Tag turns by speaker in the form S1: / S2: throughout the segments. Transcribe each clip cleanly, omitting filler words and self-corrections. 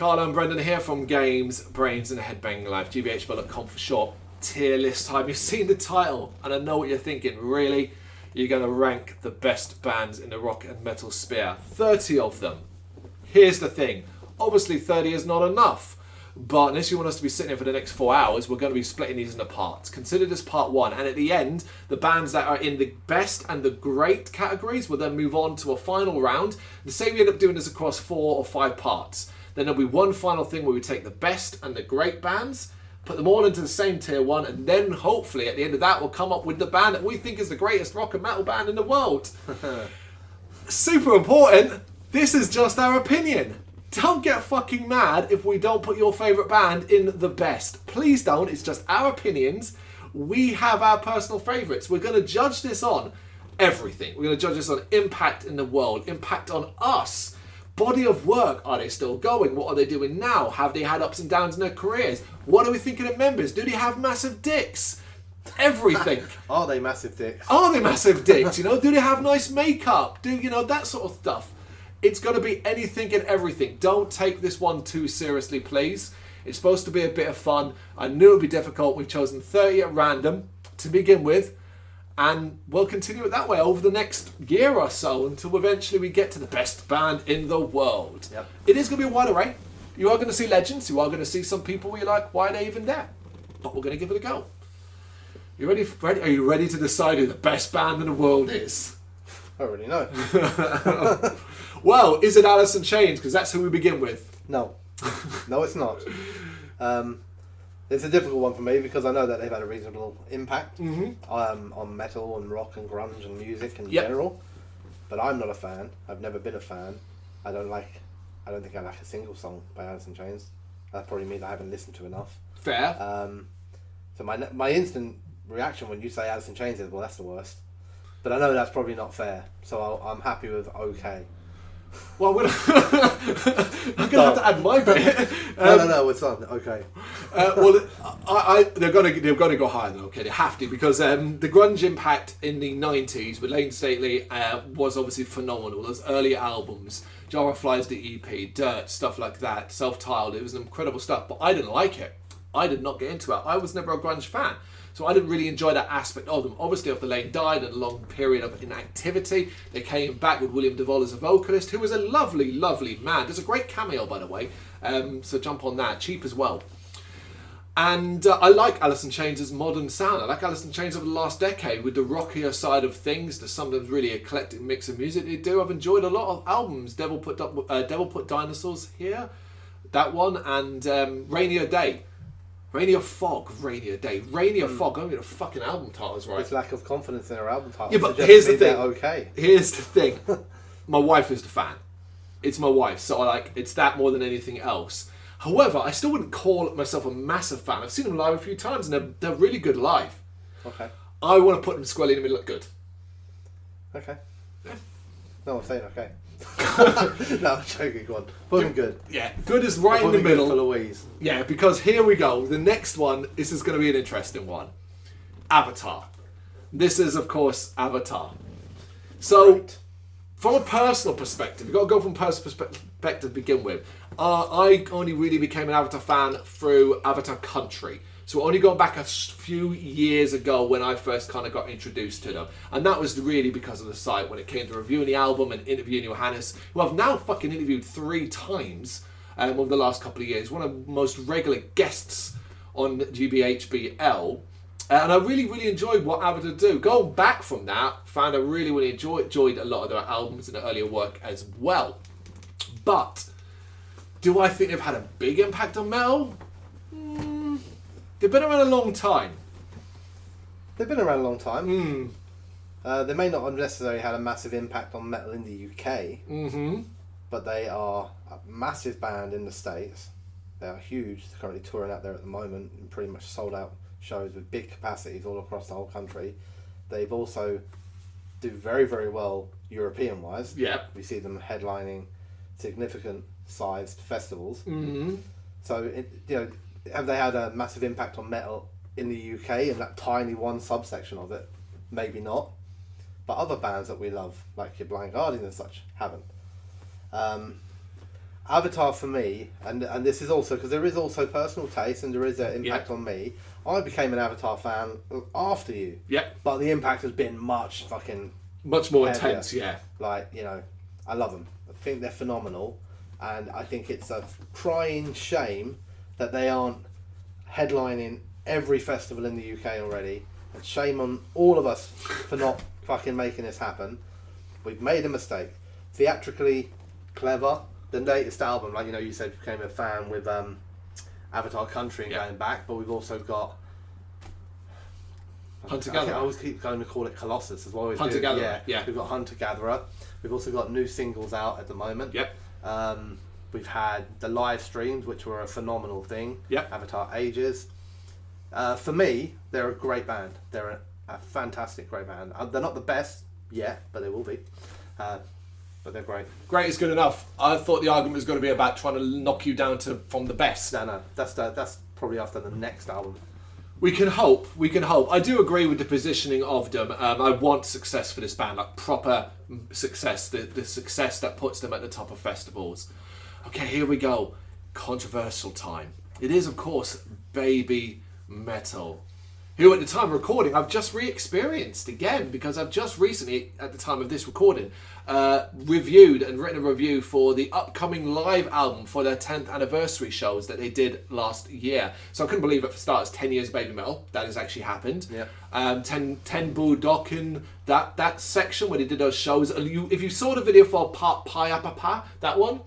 S1: Carlo and Brendan here from Games, Brains and a Head-Banging Life, gbhblofficial for short. Tier list time. You've seen the title and I know what you're thinking. Really? You're going to rank the best bands in the rock and metal sphere. 30 of them. Here's the thing. Obviously 30 is not enough. But unless you want us to be sitting here for the next 4 hours, we're going to be splitting these into parts. Consider this part 1. And at the end, the bands that are in the best and the great categories will then move on to a final round. And say we end up doing this across 4 or 5 parts. Then there'll be one final thing where we take the best and the great bands, put them all into the same tier 1, and then hopefully at the end of that we'll come up with the band that we think is the greatest rock and metal band in the world. Super important, this is just our opinion. Don't get fucking mad if we don't put your favourite band in the best. Please don't, it's just our opinions. We have our personal favourites. We're going to judge this on everything. We're going to judge this on impact in the world, impact on us. Body of work, are they still going? What are they doing now? Have they had ups and downs in their careers? What are we thinking of members? Do they have massive dicks? Everything.
S2: Are they massive dicks?
S1: Are they massive dicks? You know, do they have nice makeup? Do you know that sort of stuff? It's going to be anything and everything. Don't take this one too seriously, please. It's supposed to be a bit of fun. I knew it would be difficult. We've chosen 30 at random to begin with. And we'll continue it that way over the next year or so until eventually we get to the best band in the world.
S2: Yep.
S1: It is going to be a wide array. You are going to see legends. You are going to see some people where you're like, why are they even there? But we're going to give it a go. You ready? Are you ready to decide who the best band in the world is?
S2: I already know.
S1: Well, is it Alice in Chains? Because that's who we begin with.
S2: No. No, it's not. It's a difficult one for me because I know that they've had a reasonable impact on metal and rock and grunge and music in general. But I'm not a fan. I've never been a fan. I don't think I like a single song by Alice in Chains. That probably means I haven't listened to enough.
S1: Fair.
S2: So my instant reaction when you say Alice in Chains is, well, that's the worst. But I know that's probably not fair. So I'm happy with okay.
S1: Well, I'm going to have to add my bit.
S2: No, it's on. Okay.
S1: Well, they're going to go higher though. Okay, they have to because the grunge impact in the 90s with Lane Stately was obviously phenomenal. Those early albums, Jar of Flies, the EP, Dirt, stuff like that, Self-Tiled, it was incredible stuff. But I didn't like it. I did not get into it. I was never a grunge fan. So I didn't really enjoy that aspect of them. Obviously, after Lane died and a long period of inactivity, they came back with William DeVol as a vocalist, who was a lovely, lovely man. There's a great cameo, by the way, so jump on that. Cheap as well. And I like Alice in Chains' modern sound. I like Alice in Chains over the last decade with the rockier side of things. There's sometimes really eclectic mix of music they do. I've enjoyed a lot of albums. Devil Put Dinosaurs here, that one, and Rainier Day. Rainier Fog, Rainier Day, Rainier Fog. I don't get the fucking album titles right.
S2: It's lack of confidence in our album titles.
S1: Yeah, but here's the thing.
S2: Okay.
S1: Here's the thing. My wife is the fan. It's my wife, so it's that more than anything else. However, I still wouldn't call myself a massive fan. I've seen them live a few times, and they're really good live.
S2: Okay.
S1: I want to put them squarely in the middle of good.
S2: Okay.
S1: Yeah.
S2: No, I'm saying okay. No, I'm joking. Go on. Put them good.
S1: Yeah, good is right in the middle.
S2: For Louise.
S1: Yeah, because here we go. The next one, this is going to be an interesting one. Avatar. This is, of course, Avatar. So,
S2: Right.
S1: From a personal perspective, you've got to go from a personal perspective to begin with. I only really became an Avatar fan through Avatar Country. So only going back a few years ago when I first kind of got introduced to them. And that was really because of the site when it came to reviewing the album and interviewing Johannes, who I've now fucking interviewed 3 times over the last couple of years. One of the most regular guests on GBHBL. And I really, really enjoyed what Avatar do. Going back from that, found I really, really enjoyed a lot of their albums and their earlier work as well. But, do I think they've had a big impact on metal? They've been around a long time.
S2: They've been around a long time. They may not have necessarily had a massive impact on metal in the UK, but they are a massive band in the States. They are huge. They're currently touring out there at the moment and pretty much sold out shows with big capacities all across the whole country. They've also do very, very well European-wise.
S1: Yeah.
S2: We see them headlining significant sized festivals. So, have they had a massive impact on metal in the UK and that tiny one subsection of it? Maybe not. But other bands that we love, like your Blind Guardian and such, haven't. Avatar for me, and this is also because there is also personal taste and there is an impact on me. I became an Avatar fan after you.
S1: Yeah.
S2: But the impact has been much
S1: more
S2: heavier.
S1: intense. Yeah.
S2: Like, you know, I love them. I think they're phenomenal, and I think it's a crying shame that they aren't headlining every festival in the UK already. And shame on all of us for not fucking making this happen. We've made a mistake. Theatrically clever. The latest album, like, you know, you said you became a fan with Avatar Country and going back, but we've also got
S1: Hunter-Gatherer.
S2: I always keep going to call it Colossus as well.
S1: Hunter-Gatherer, yeah.
S2: We've got Hunter-Gatherer. We've also got new singles out at the moment.
S1: Yep.
S2: We've had the live streams, which were a phenomenal thing.
S1: Yep.
S2: Avatar Ages. For me, they're a great band. They're a fantastic, great band. They're not the best yet, but they will be. But they're great.
S1: Great is good enough. I thought the argument was going to be about trying to knock you down from the best.
S2: No, that's probably after the next album.
S1: We can hope. I do agree with the positioning of them. I want success for this band, like proper success, the success that puts them at the top of festivals. Okay, here we go. Controversial time. It is, of course, Babymetal, who at the time of recording I've just re-experienced again, because I've just recently, at the time of this recording, reviewed and written a review for the upcoming live album for their 10th anniversary shows that they did last year. So I couldn't believe it for starters, 10 years Babymetal, that has actually happened.
S2: Yeah.
S1: 10 Budokan, that section where they did those shows, if you saw the video for Pi Apapa, that one,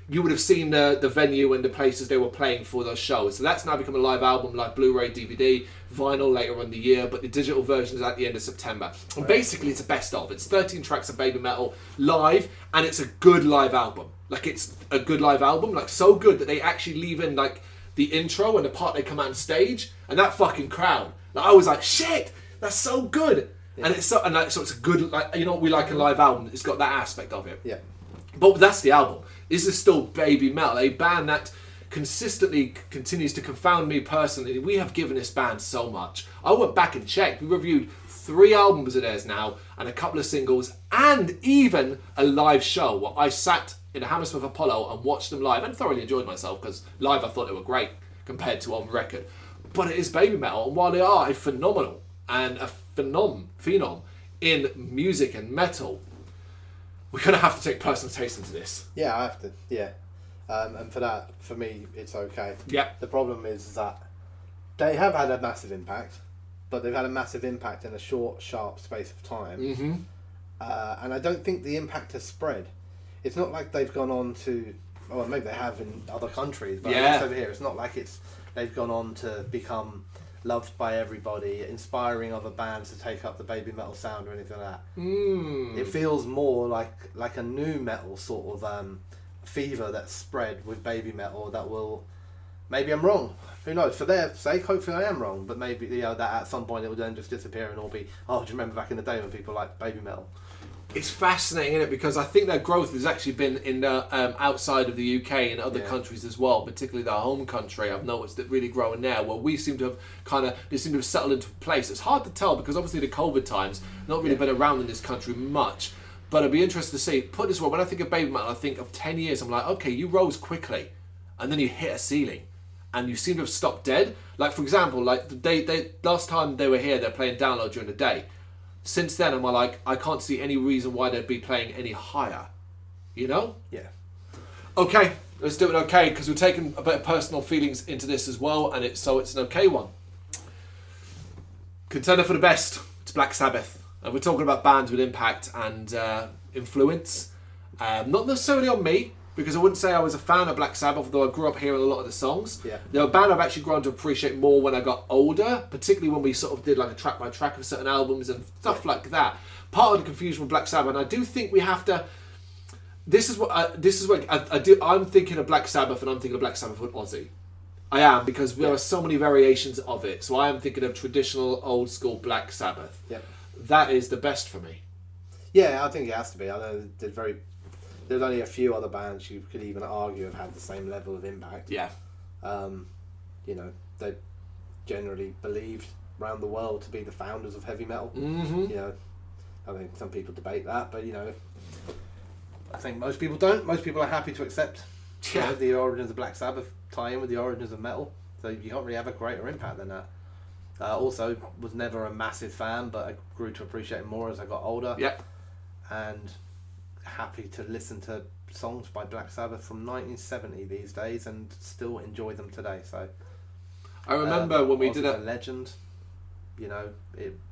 S1: you would have seen the venue and the places they were playing for those shows. So that's now become a live album, like Blu-ray, DVD, vinyl later on in the year, but the digital version is at the end of September. And basically it's a best of. It's 13 tracks of Babymetal live, and it's a good live album. Like, it's a good live album, like so good that they actually leave in like the intro and the part they come out on stage, and that fucking crowd. Like, I was like, shit, that's so good. Yeah. And it's so it's a good, like, you know what we like a live album, it's got that aspect of it.
S2: Yeah.
S1: But that's the album. This is still Babymetal, a band that consistently continues to confound me personally. We have given this band so much. I went back and checked. We reviewed 3 albums of theirs now, and a couple of singles, and even a live show where I sat in a Hammersmith Apollo and watched them live, and thoroughly enjoyed myself, because live I thought they were great compared to on record. But it is Babymetal, and while they are a phenomenal and a phenom in music and metal, we're going to have to take personal taste into this.
S2: Yeah, I have to. Yeah. And for that, for me, it's okay.
S1: Yeah.
S2: The problem is that they have had a massive impact, but they've had a massive impact in a short, sharp space of time.
S1: Mm-hmm.
S2: And I don't think the impact has spread. It's not like they've gone on to, well, maybe they have in other countries, but at least over here, it's not like they've gone on to become loved by everybody, inspiring other bands to take up the Babymetal sound or anything like that. It feels more like a new metal sort of fever that's spread with Babymetal that will, maybe I'm wrong, who knows, for their sake hopefully I am wrong, but maybe, you know, that at some point it will then just disappear and all be, oh, do you remember back in the day when people liked Babymetal?
S1: It's fascinating, isn't it? Because I think their growth has actually been in the outside of the UK and other countries as well, particularly their home country. I've noticed it really growing there, where we seem to have they seem to have settled into place. It's hard to tell because obviously the COVID times not really been around in this country much. But I'd be interested to see. Put it this way, when I think of Babymetal, I think of 10 years. I'm like, okay, you rose quickly, and then you hit a ceiling, and you seem to have stopped dead. Like, for example, like they last time they were here, they're playing Download during the day. Since then, I'm like, I can't see any reason why they'd be playing any higher. You know?
S2: Yeah.
S1: Okay, let's do it okay, because we're taking a bit of personal feelings into this as well, and it's an okay one. Contender for the best, it's Black Sabbath. And we're talking about bands with impact and influence. Not necessarily on me, because I wouldn't say I was a fan of Black Sabbath, although I grew up hearing a lot of the songs.
S2: Yeah.
S1: They're a band I've actually grown to appreciate more when I got older, particularly when we sort of did like a track by track of certain albums and stuff like that. Part of the confusion with Black Sabbath, and I do think we have to. This is what I do. I'm thinking of Black Sabbath, and I'm thinking of Black Sabbath with Ozzy. I am, because there are so many variations of it. So I am thinking of traditional, old school Black Sabbath.
S2: Yep. That
S1: is the best for me.
S2: Yeah, I think it has to be. I know there's only a few other bands you could even argue have had the same level of impact.
S1: Yeah.
S2: You know, they generally believed around the world to be the founders of heavy metal.
S1: Mm-hmm.
S2: You know, I mean, some people debate that, but you know, I think most people don't. Most people are happy to accept You know, the origins of Black Sabbath tie in with the origins of metal, so you can't really have a greater impact than that. Also, was never a massive fan, but I grew to appreciate it more as I got older.
S1: Yep.
S2: And happy to listen to songs by Black Sabbath from 1970 these days and still enjoy them today. So
S1: I remember when we did
S2: a legend. You know,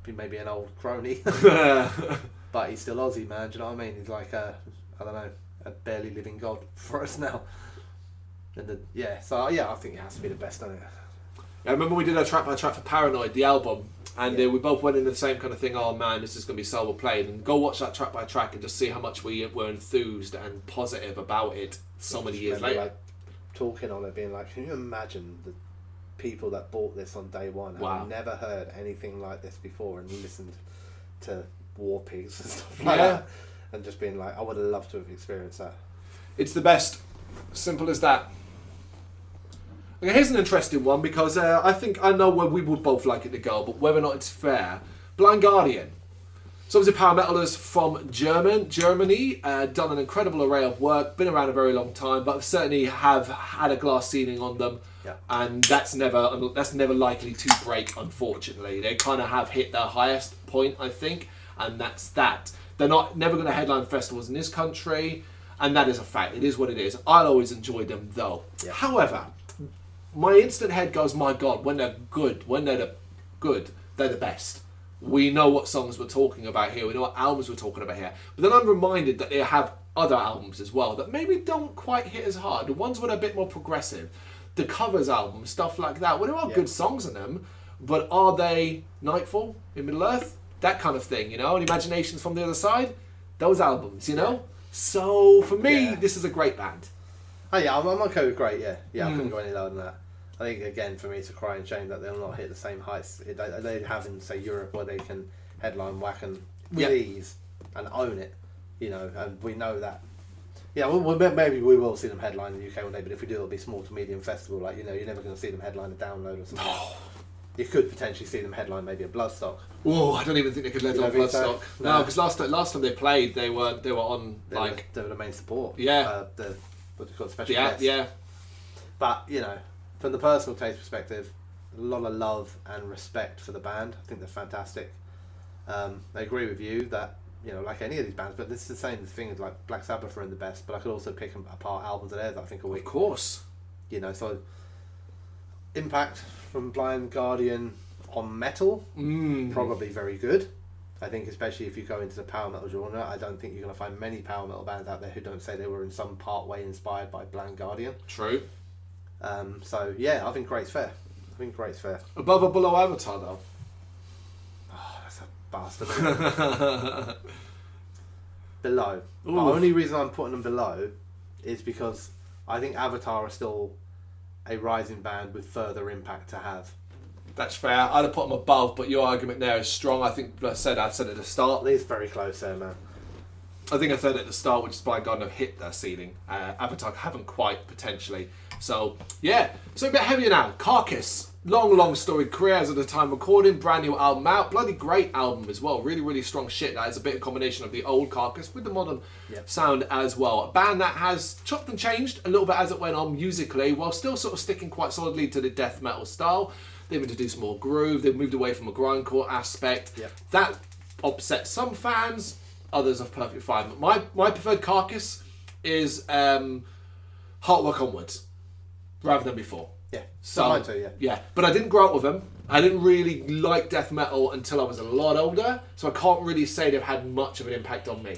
S2: he may be an old crony, but he's still Aussie, man. Do you know what I mean? He's like a barely living god for us now. And I think it has to be the best, doesn't it?
S1: I remember we did a track by track for Paranoid, the album, and we both went in the same kind of thing. Oh man, this is going to be so well played. And go watch that track by track and just see how much we were enthused and positive about it so many years later.
S2: Like talking on it, being like, can you imagine the people that bought this on day one have never heard anything like this before and listened to War Pigs and stuff like that, and just being like, I would have loved to have experienced that.
S1: It's the best. Simple as that. Okay, here's an interesting one because I think I know where we would both like it to go, but whether or not it's fair. Blind Guardian. So obviously power metalers from Germany, done an incredible array of work, been around a very long time, but certainly have had a glass ceiling on them, and that's never likely to break, unfortunately. They kind of have hit their highest point, I think, and that's that. They're never going to headline festivals in this country, and that is a fact. It is what it is. I'll always enjoy them, though. Yeah. However, my instant head goes, my God, when they're good, they're the best. We know what songs we're talking about here. We know what albums we're talking about here. But then I'm reminded that they have other albums as well that maybe don't quite hit as hard. The ones that are a bit more progressive. The covers albums, stuff like that. Well, there are good songs in them, but are they Nightfall in Middle-earth? That kind of thing, you know? And Imaginations from the Other Side? Those albums, you know? Yeah. So, for me, this is a great band.
S2: Oh, yeah, I'm okay with great, yeah. Yeah, I couldn't go any lower than that. I think, again, for me, it's a crying shame that they'll not hit the same heights they have in, say, Europe, where they can headline Wacken with ease and own it, you know, and we know that. Yeah, maybe we will see them headline in the UK one day, but if we do, it'll be small to medium festival. Like, you know, you're never going to see them headline a Download or something. Oh. You could potentially see them headline maybe a Bloodstock.
S1: Oh, I don't even think they could headline Bloodstock. No, because last time they played, they were on
S2: they were the main support.
S1: Yeah.
S2: What do you call it, special guests.
S1: Yeah.
S2: But, you know, from the personal taste perspective, a lot of love and respect for the band. I think they're fantastic. I agree with you that, you know, like any of these bands, but this is the same thing as like Black Sabbath are the best, but I could also pick apart albums of theirs that I think are weak.
S1: Of course.
S2: You know, so impact from Blind Guardian on metal, probably very good. I think especially if you go into the power metal genre, I don't think you're going to find many power metal bands out there who don't say they were in some part way inspired by Blind Guardian.
S1: True.
S2: So yeah, I think great's fair.
S1: Above or below Avatar though?
S2: Oh, that's a bastard. Below. Ooh. The only reason I'm putting them below is because I think Avatar are still a rising band with further impact to have.
S1: That's fair. I'd have put them above, but your argument there is strong. I think I said at the start.
S2: It's very close there, man.
S1: I think I said at the start, which is Blind Guardian have hit their ceiling. Avatar haven't quite, potentially. So, yeah. So a bit heavier now. Carcass. Long storied career as of the time recording. Brand new album out. Bloody great album as well. Really strong shit. That is a bit of combination of the old Carcass with the modern sound as well. A band that has chopped and changed a little bit as it went on musically, while still sort of sticking quite solidly to the death metal style. They've introduced more groove. They've moved away from a grindcore aspect. Yep. That upsets some fans. Others are perfectly fine. But my preferred Carcass is Hard Work Onwards rather than before.
S2: Yeah, so mine too,
S1: yeah. But I didn't grow up with them. I didn't really like death metal until I was a lot older, so I can't really say they've had much of an impact on me.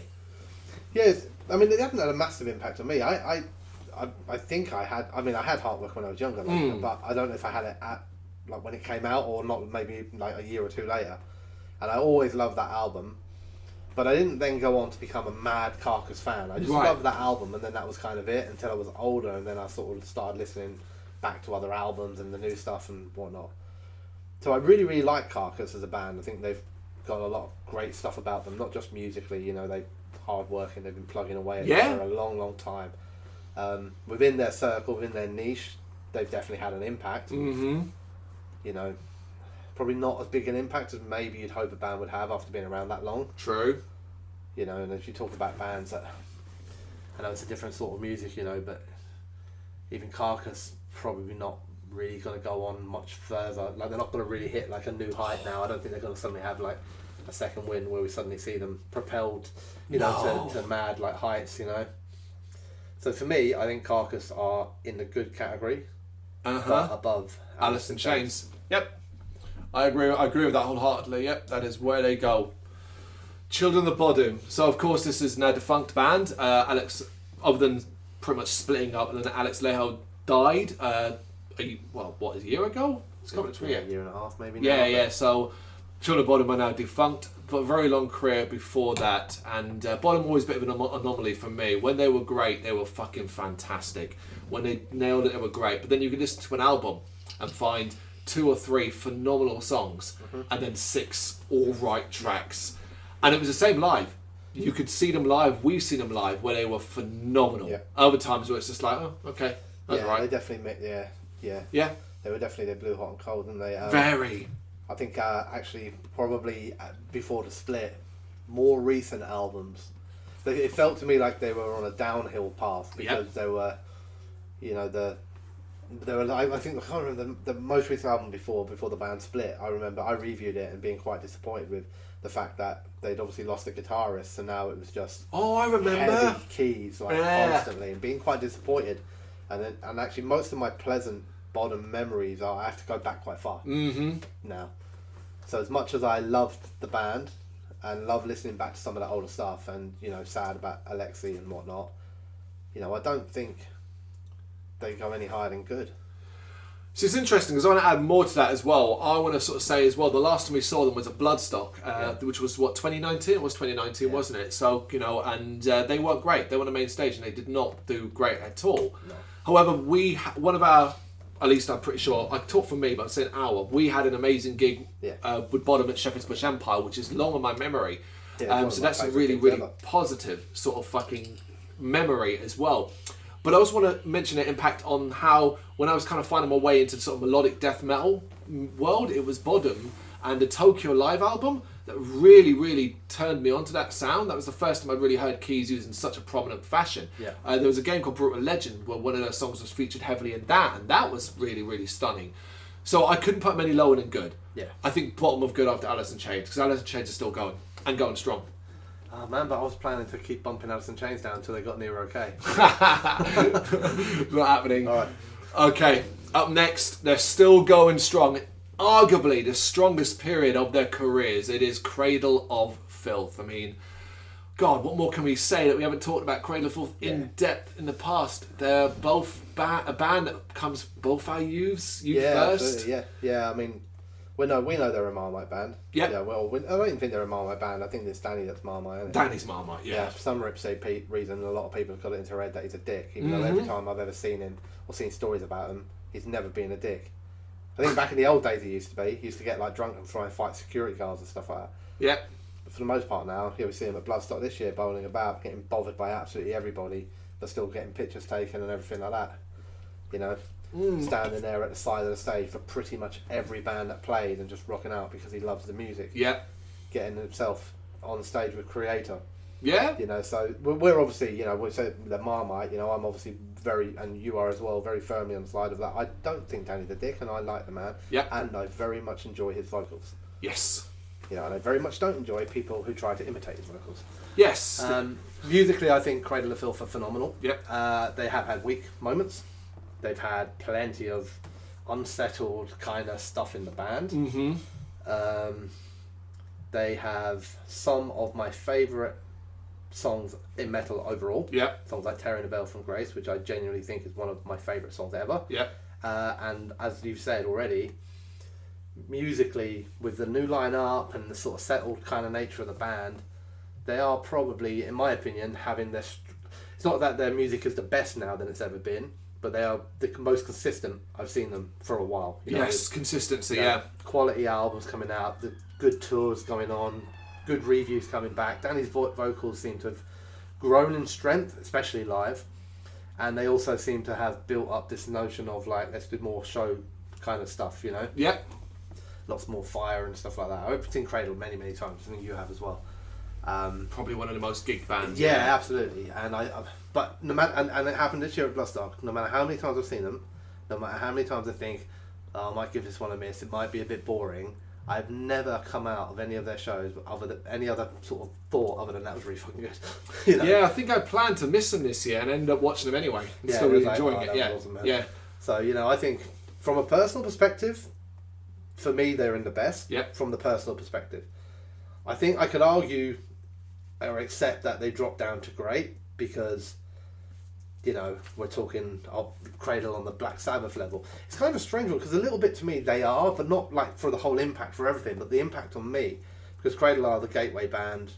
S2: Yes, I mean they haven't had a massive impact on me. I think I had. I mean, I had Hard Work when I was younger, but I don't know if I had it at like when it came out or not. Maybe like a year or two later. And I always loved that album. But I didn't then go on to become a mad Carcass fan. I just loved that album, and then that was kind of it until I was older, and then I sort of started listening back to other albums and the new stuff and whatnot. So I really like Carcass as a band. I think they've got a lot of great stuff about them, not just musically. You know, they're hard working. They've been plugging away at it for a long time. Within their circle, within their niche, they've definitely had an impact. Mm-hmm. You know, probably not as big an impact as maybe you'd hope a band would have after being around that long.
S1: True.
S2: You know, and if you talk about bands that, I know it's a different sort of music, you know, but even Carcass probably not really going to go on much further. Like they're not going to really hit like a new height now. I don't think they're going to suddenly have like a second wind where we suddenly see them propelled, to mad like heights, So for me, I think Carcass are in the good category, but above
S1: Alice in Chains. Yep, I agree with that wholeheartedly. Yep, that is where they go. Children of the Bodom. So of course this is now a defunct band. Alex, other than pretty much splitting up, and then Alex Lehel died. A year ago? It's coming to a
S2: year and a half maybe.
S1: Yeah. So Children of Bodom are now defunct, but a very long career before that. And Bodom always a bit of an anomaly for me. When they were great, they were fucking fantastic. When they nailed it, they were great. But then you could listen to an album and find 2 or 3 phenomenal songs, and then 6 all right tracks. And it was the same live. You could see them live. We've seen them live where they were phenomenal. Yeah. Other times where it's just like, oh, okay, that's right.
S2: They definitely, yeah. They were definitely, they blew hot and cold, didn't they?
S1: Very.
S2: I think actually probably before the split, more recent albums, it felt to me like they were on a downhill path because they were, I think I can't remember the most recent album before the band split. I remember I reviewed it and being quite disappointed with the fact that they'd obviously lost a guitarist, so now it was just
S1: I remember
S2: heavy keys constantly, and being quite disappointed. And actually most of my pleasant Bodom memories are I have to go back quite far now. So as much as I loved the band and love listening back to some of that older stuff, and sad about Alexi and whatnot, I don't think they go any higher than good.
S1: So it's interesting because I want to add more to that as well. I want to sort of say as well, the last time we saw them was at Bloodstock, which was 2019? It was 2019, wasn't it? So, and they weren't great. They were on the main stage and they did not do great at all. No. However, one of our, at least I'm pretty sure, I talk for me, but I'm saying we had an amazing gig with Bodom at Shepherd's Bush Empire, which is long on my memory. Yeah, so that's a really, really positive sort of fucking memory as well. But I also want to mention the impact on how, when I was kind of finding my way into sort of melodic death metal world, it was Bodom and the Tokyo Live album that really, really turned me onto that sound. That was the first time I really heard keys used in such a prominent fashion. Yeah. There was a game called Brutal Legend where one of those songs was featured heavily in that, and that was really, really stunning. So I couldn't put them any lower than good. Yeah. I think bottom of good after Alice in Chains, because Alice in Chains is still going, and going strong.
S2: Oh man, but I was planning to keep bumping Alice in Chains down until they got near okay.
S1: Not happening.
S2: All right.
S1: Okay, up next, they're still going strong. Arguably the strongest period of their careers. It is Cradle of Filth. I mean, God, what more can we say that we haven't talked about Cradle of Filth in depth in the past? They're both a band that comes both our youths. First.
S2: Absolutely, yeah. I mean, we know they're a Marmite band.
S1: Yep.
S2: Yeah. Well, I don't even think they're a Marmite band. I think it's Danny that's Marmite. Isn't it?
S1: Danny's Marmite. Yeah.
S2: For some reason, a lot of people have got it into their head that he's a dick. Even though every time I've ever seen him or seen stories about him, he's never been a dick. I think back in the old days he used to be. He used to get like drunk and try and fight security guards and stuff like that.
S1: Yeah.
S2: But for the most part now, here we see him at Bloodstock this year, bowling about, getting bothered by absolutely everybody, but still getting pictures taken and everything like that. Standing there at the side of the stage for pretty much every band that played and just rocking out because he loves the music.
S1: Yeah.
S2: Getting himself on stage with Creator.
S1: Yeah.
S2: So we're obviously, we say the Marmite, I'm obviously and you are as well, very firmly on the side of that. I don't think Danny's a dick, and I like the man.
S1: Yeah.
S2: And I very much enjoy his vocals.
S1: Yes.
S2: And I very much don't enjoy people who try to imitate his vocals.
S1: Yes.
S2: Musically, I think Cradle of Filth are phenomenal.
S1: Yep.
S2: They have had weak moments. They've had plenty of unsettled kind of stuff in the band. Mm-hmm. They have some of my favourite songs in metal overall.
S1: Yeah.
S2: Songs like Tearing the Veil from Grace, which I genuinely think is one of my favourite songs ever.
S1: Yeah.
S2: And as you've said already, musically, with the new line-up and the sort of settled kind of nature of the band, they are probably, in my opinion, having their... It's not that their music is the best now than it's ever been, but they are the most consistent I've seen them for a while.
S1: Yes, consistency, yeah.
S2: Quality albums coming out, the good tours going on, good reviews coming back. Danny's vocals seem to have grown in strength, especially live, and they also seem to have built up this notion of like, let's do more show kind of stuff,
S1: Yep.
S2: Lots more fire and stuff like that. I've seen Cradle many times. I think you have as well.
S1: Probably one of the most gig bands.
S2: Yeah, absolutely. But no matter, and it happened this year at Bloodstock. No matter how many times I've seen them, no matter how many times I think, oh, I might give this one a miss. It might be a bit boring. I've never come out of any of their shows other than any other sort of thought other than that was really fucking good. You know?
S1: Yeah, I think I planned to miss them this year and ended up watching them anyway. And still really enjoying it. Yeah,
S2: awesome,
S1: yeah.
S2: So I think from a personal perspective, for me they're in the best.
S1: Yep.
S2: From the personal perspective, I think I could argue or accept that they dropped down to great because. We're talking of Cradle on the Black Sabbath level. It's kind of a strange one because a little bit to me they are, but not like for the whole impact for everything, but the impact on me because Cradle are the gateway band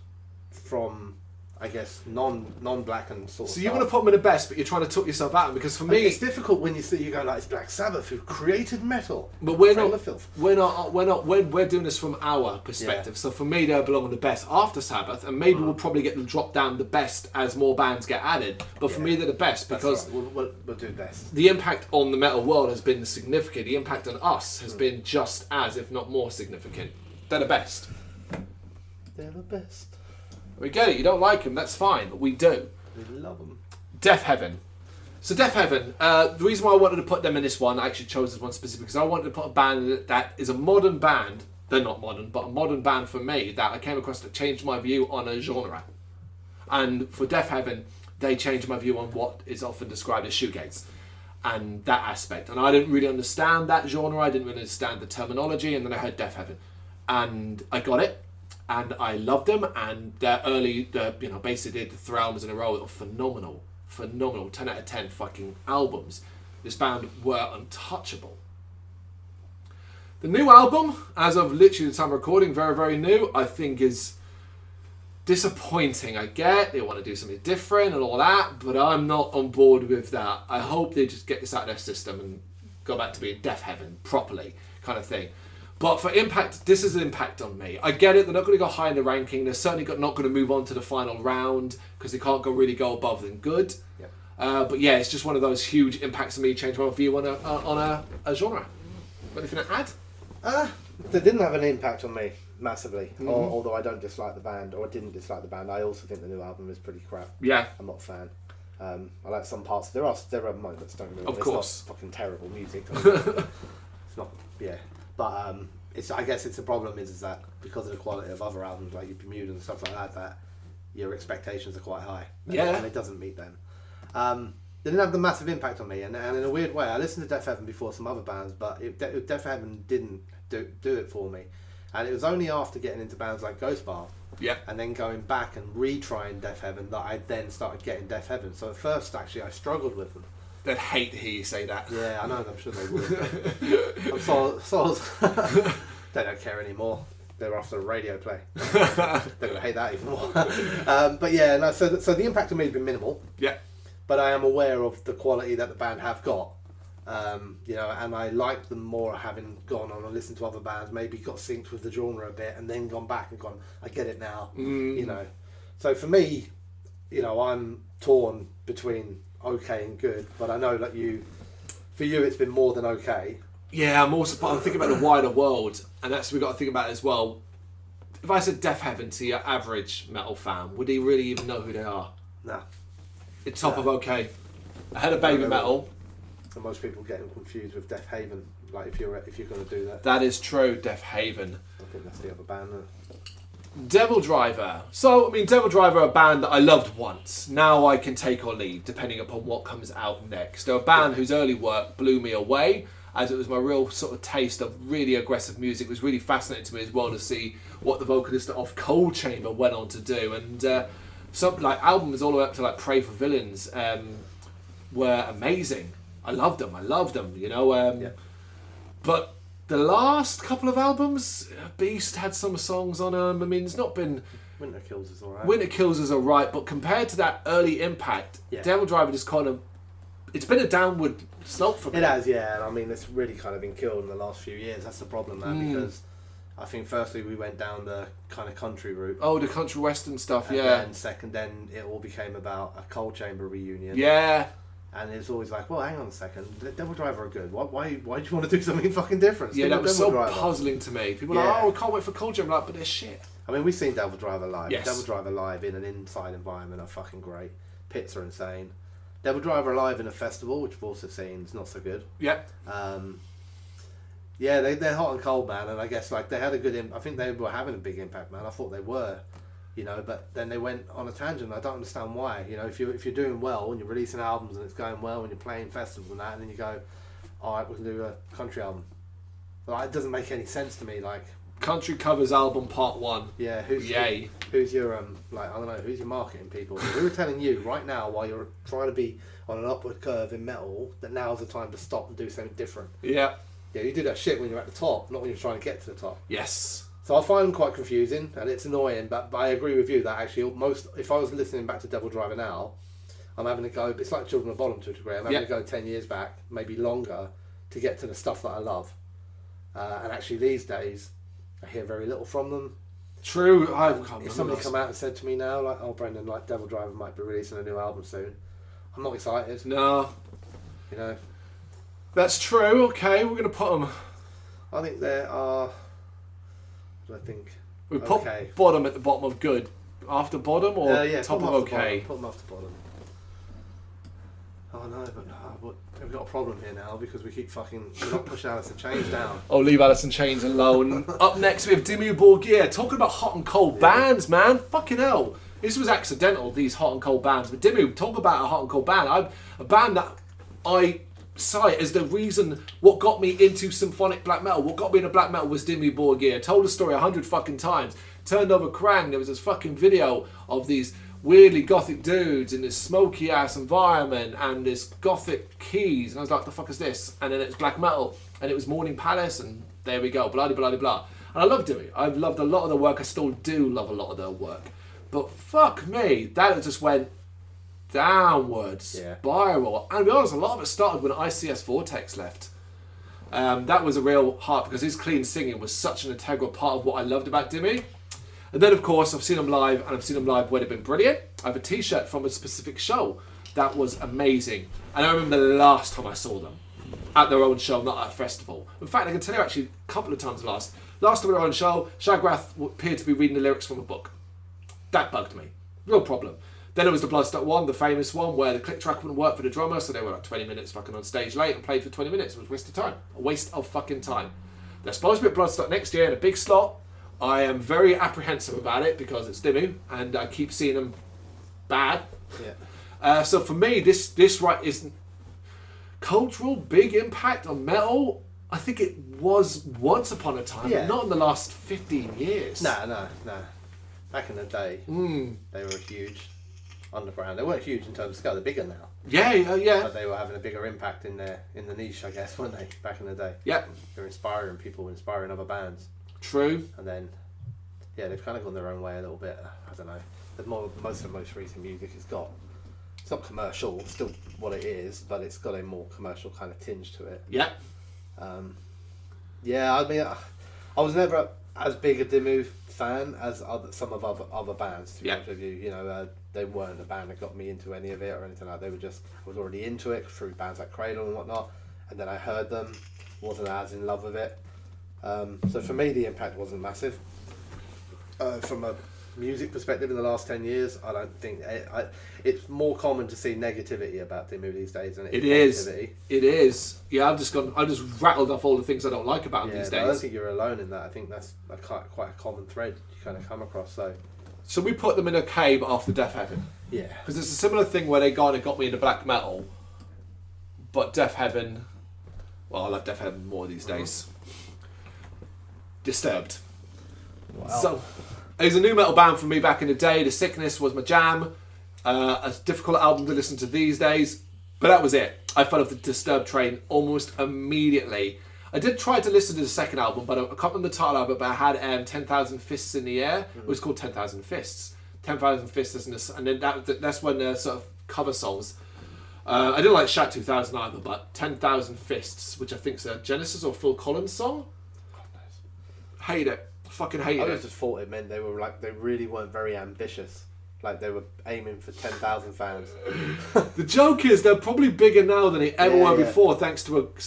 S2: from, I guess, non-black and sort of.
S1: So you want to put them in the best, but you're trying to talk yourself out because for me
S2: it's difficult when you go like it's Black Sabbath who created metal.
S1: But we're
S2: Cradle
S1: not.
S2: of Filth.
S1: We're doing this from our perspective. Yeah. So for me, they belong in the best after Sabbath, and maybe we'll probably get them dropped down the best as more bands get added. But for me, they're the best because
S2: right. we'll do best.
S1: The impact on the metal world has been significant. The impact on us has been just as, if not more, significant. They're the best.
S2: They're the best.
S1: We get it. You don't like them, that's fine, but we do.
S2: We love them.
S1: Death Heaven. So Death Heaven, the reason why I wanted to put them in this one, I actually chose this one specifically because I wanted to put a band that is a modern band. They're not modern, but a modern band for me that I came across that changed my view on a genre. And for Death Heaven, they changed my view on what is often described as shoegaze and that aspect. And I didn't really understand that genre. I didn't really understand the terminology. And then I heard Death Heaven, and I got it. And I loved them, and their early, basically did 3 albums in a row that were phenomenal, 10 out of 10 fucking albums. This band were untouchable. The new album, as of literally the time of recording, very, very new, I think is disappointing. I get they want to do something different and all that, but I'm not on board with that. I hope they just get this out of their system and go back to being Death Heaven properly, kind of thing. But for impact, this is an impact on me. I get it, they're not going to go high in the ranking. They're certainly not going to move on to the final round because they can't really go above than good. Yep. But yeah, it's just one of those huge impacts on me, change my view on a genre. Got anything to add?
S2: They didn't have an impact on me massively. Mm-hmm. Although I don't dislike the band, or I didn't dislike the band. I also think the new album is pretty crap.
S1: Yeah.
S2: I'm not a fan. I like some parts. There are moments, don't get me wrong.
S1: Of course.
S2: It's not fucking terrible music. It's not, yeah. But I guess it's the problem is that because of the quality of other albums like your Bermuda and stuff like that your expectations are quite high. And it doesn't meet them. They didn't have the massive impact on me, and in a weird way, I listened to Death Heaven before some other bands, but Death Heaven didn't do it for me. And it was only after getting into bands like Ghost Bath, and then going back and retrying Death Heaven that I then started getting Death Heaven. So at first, actually, I struggled with them.
S1: They'd hate to hear you say that.
S2: Yeah, I know. I'm sure they would. I'm so they don't care anymore. They're after a radio play. They're going to hate that even more. But yeah, no. So the impact on me has been minimal.
S1: Yeah.
S2: But I am aware of the quality that the band have got. And I like them more having gone on and listened to other bands, maybe got synced with the genre a bit, and then gone back and gone, I get it now. So for me, I'm torn between okay and good, but I know that for you it's been more than okay.
S1: Yeah, I'm thinking about the wider world, and that's we've got to think about as well. If I said Death Heaven to your average metal fan, would he really even know who they are?
S2: No.
S1: It's top of okay. Ahead of Babymetal.
S2: And most people get them confused with Death Haven. Like if you're going to do that.
S1: That is true, Death Haven.
S2: I think that's the other band.
S1: Devil Driver. So, Devil Driver are a band that I loved once. Now I can take or leave, depending upon what comes out next. They're a band whose early work blew me away, as it was my real sort of taste of really aggressive music. It was really fascinating to me as well to see what the vocalist of Cold Chamber went on to do. And some albums all the way up to Pray for Villains were amazing. I loved them, But the last couple of albums, Beast had some songs on them. It's not been...
S2: Winter Kills is alright.
S1: Winter Kills is alright, but compared to that early impact, Devil Driver just kind of... It's been a downward slope for me.
S2: It has, yeah. And it's really kind of been killed in the last few years. That's the problem, man, because I think firstly we went down the kind of country route.
S1: Oh, the country western stuff,
S2: And then it all became about a Cold Chamber reunion.
S1: Yeah.
S2: And it's always like, well, hang on a second, Devil Driver are good. Why do you want to do something fucking different?
S1: Yeah, that was so puzzling to me. People are like, oh, I can't wait for Cold Chamber, but they're shit.
S2: I mean, we've seen Devil Driver live.
S1: Yes.
S2: Devil Driver live in an inside environment are fucking great. Pits are insane. Devil Driver live in a festival, which we've also seen, is not so good.
S1: Yeah.
S2: Yeah, they're hot and cold, man, and I guess like they had a good. I think they were having a big impact, man. I thought they were, you know, but then they went on a tangent. I don't understand why. You know, if you're doing well and you're releasing albums and it's going well and you're playing festivals and that, and then you go, all right, we can do a country album. Like, it doesn't make any sense to me. Like,
S1: Country Covers Album Part 1.
S2: yeah,
S1: Who's
S2: your like, I don't know, who's your marketing people? We were telling you right now, while you're trying to be on an upward curve in metal, that now's the time to stop and do something different.
S1: Yeah.
S2: Yeah, you do that shit when you're at the top, not when you're trying to get to the top.
S1: Yes.
S2: So I find them quite confusing and it's annoying, but I agree with you that actually if I was listening back to Devil Driver now, I'm having to go, it's like Children of Bodom to a degree, I'm having to go 10 years back, maybe longer, to get to the stuff that I love. And actually these days, I hear very little from them.
S1: True.
S2: If somebody come out and said to me now, like, oh Brendan, like Devil Driver might be releasing a new album soon, I'm not excited.
S1: No.
S2: You know?
S1: That's true. Okay, we're going to put them...
S2: I think there are... What do I think?
S1: We put bottom at the bottom of good. After bottom or top of okay?
S2: Put them after bottom. Oh no, but we've got a problem here now because we keep we're not pushing Alice in Chains down.
S1: Oh, leave Alice in Chains alone. Up next we have Dimmu Borgir, talking about hot and cold bands, man. Fucking hell. This was accidental, these hot and cold bands. But Dimmu, talk about a hot and cold band. A band that I cite as the reason what got me into symphonic black metal. What got me into black metal was Dimmu Borgir. I told the story 100 fucking times. Turned over Krang, there was this fucking video of these weirdly gothic dudes in this smoky ass environment and this gothic keys, and I was like, the fuck is this? And then it's black metal, and it was Morning Palace, and there we go, blah blah blah blah. And I loved it. I've loved a lot of their work. I still do love a lot of their work, but fuck me, that just went downwards spiral. And to be honest, a lot of it started when ICS Vortex left. That was a real heart because his clean singing was such an integral part of what I loved about Dimmu. And then, of course, I've seen them live, and I've seen them live where they've been brilliant. I have a T-shirt from a specific show that was amazing. And I remember the last time I saw them at their own show, not at a festival. In fact, I can tell you actually a couple of times last time at their own show, Shagrath appeared to be reading the lyrics from a book. That bugged me. Real problem. Then it was the Bloodstock one, the famous one, where the click track wouldn't work for the drummer, so they were like 20 minutes fucking on stage late and played for 20 minutes. It was a waste of time. A waste of fucking time. They're supposed to be at Bloodstock next year in a big slot. I am very apprehensive about it because it's Dimmu and I keep seeing them bad. Yeah. So for me, this right is cultural big impact on metal. I think it was once upon a time, but not in the last 15 years.
S2: No. Back in the day, they were huge underground. They weren't huge in terms of scale. They're bigger now.
S1: Yeah.
S2: But they were having a bigger impact in the niche, I guess, weren't they? Back in the day.
S1: Yeah.
S2: They were inspiring people, inspiring other bands.
S1: True.
S2: And then, they've kind of gone their own way a little bit. I don't know. Most of the most recent music has got, it's not commercial, it's still what it is, but it's got a more commercial kind of tinge to it.
S1: Yeah.
S2: I mean, I was never as big a Dimmu fan as some of other bands, to be honest with you. You know, they weren't a band that got me into any of it or anything like that. They were just, I was already into it through bands like Cradle and whatnot, and then I heard them, wasn't as in love with it. So for me, the impact wasn't massive. From a music perspective, in the last 10 years, I don't think it's more common to see negativity about Dimmu these days than it is positivity.
S1: It is. Yeah, I've just rattled off all the things I don't like about them these days.
S2: I don't think you're alone in that. I think that's quite a common thread you kind of come across.
S1: So we put them in a cave after Death Heaven.
S2: Yeah. Because
S1: it's a similar thing where they got me into black metal, but Death Heaven. Well, I love Death Heaven more these days. Disturbed. Wow. So it was a new metal band for me back in the day. The Sickness was my jam. A difficult album to listen to these days, but that was it. I fell off the Disturbed train almost immediately. I did try to listen to the second album, but I can't remember the title of it, but I had 10,000 Fists in the Air. It was called 10,000 Fists. 10,000 Fists, and then that's when the sort of cover songs. I didn't like Shout 2000 either, but 10,000 Fists, which I think is a Genesis or Phil Collins song. Hate it. Fucking hate it.
S2: I just thought it meant they really weren't very ambitious. Like they were aiming for 10,000 fans.
S1: The joke is they're probably bigger now than they ever were before, thanks to a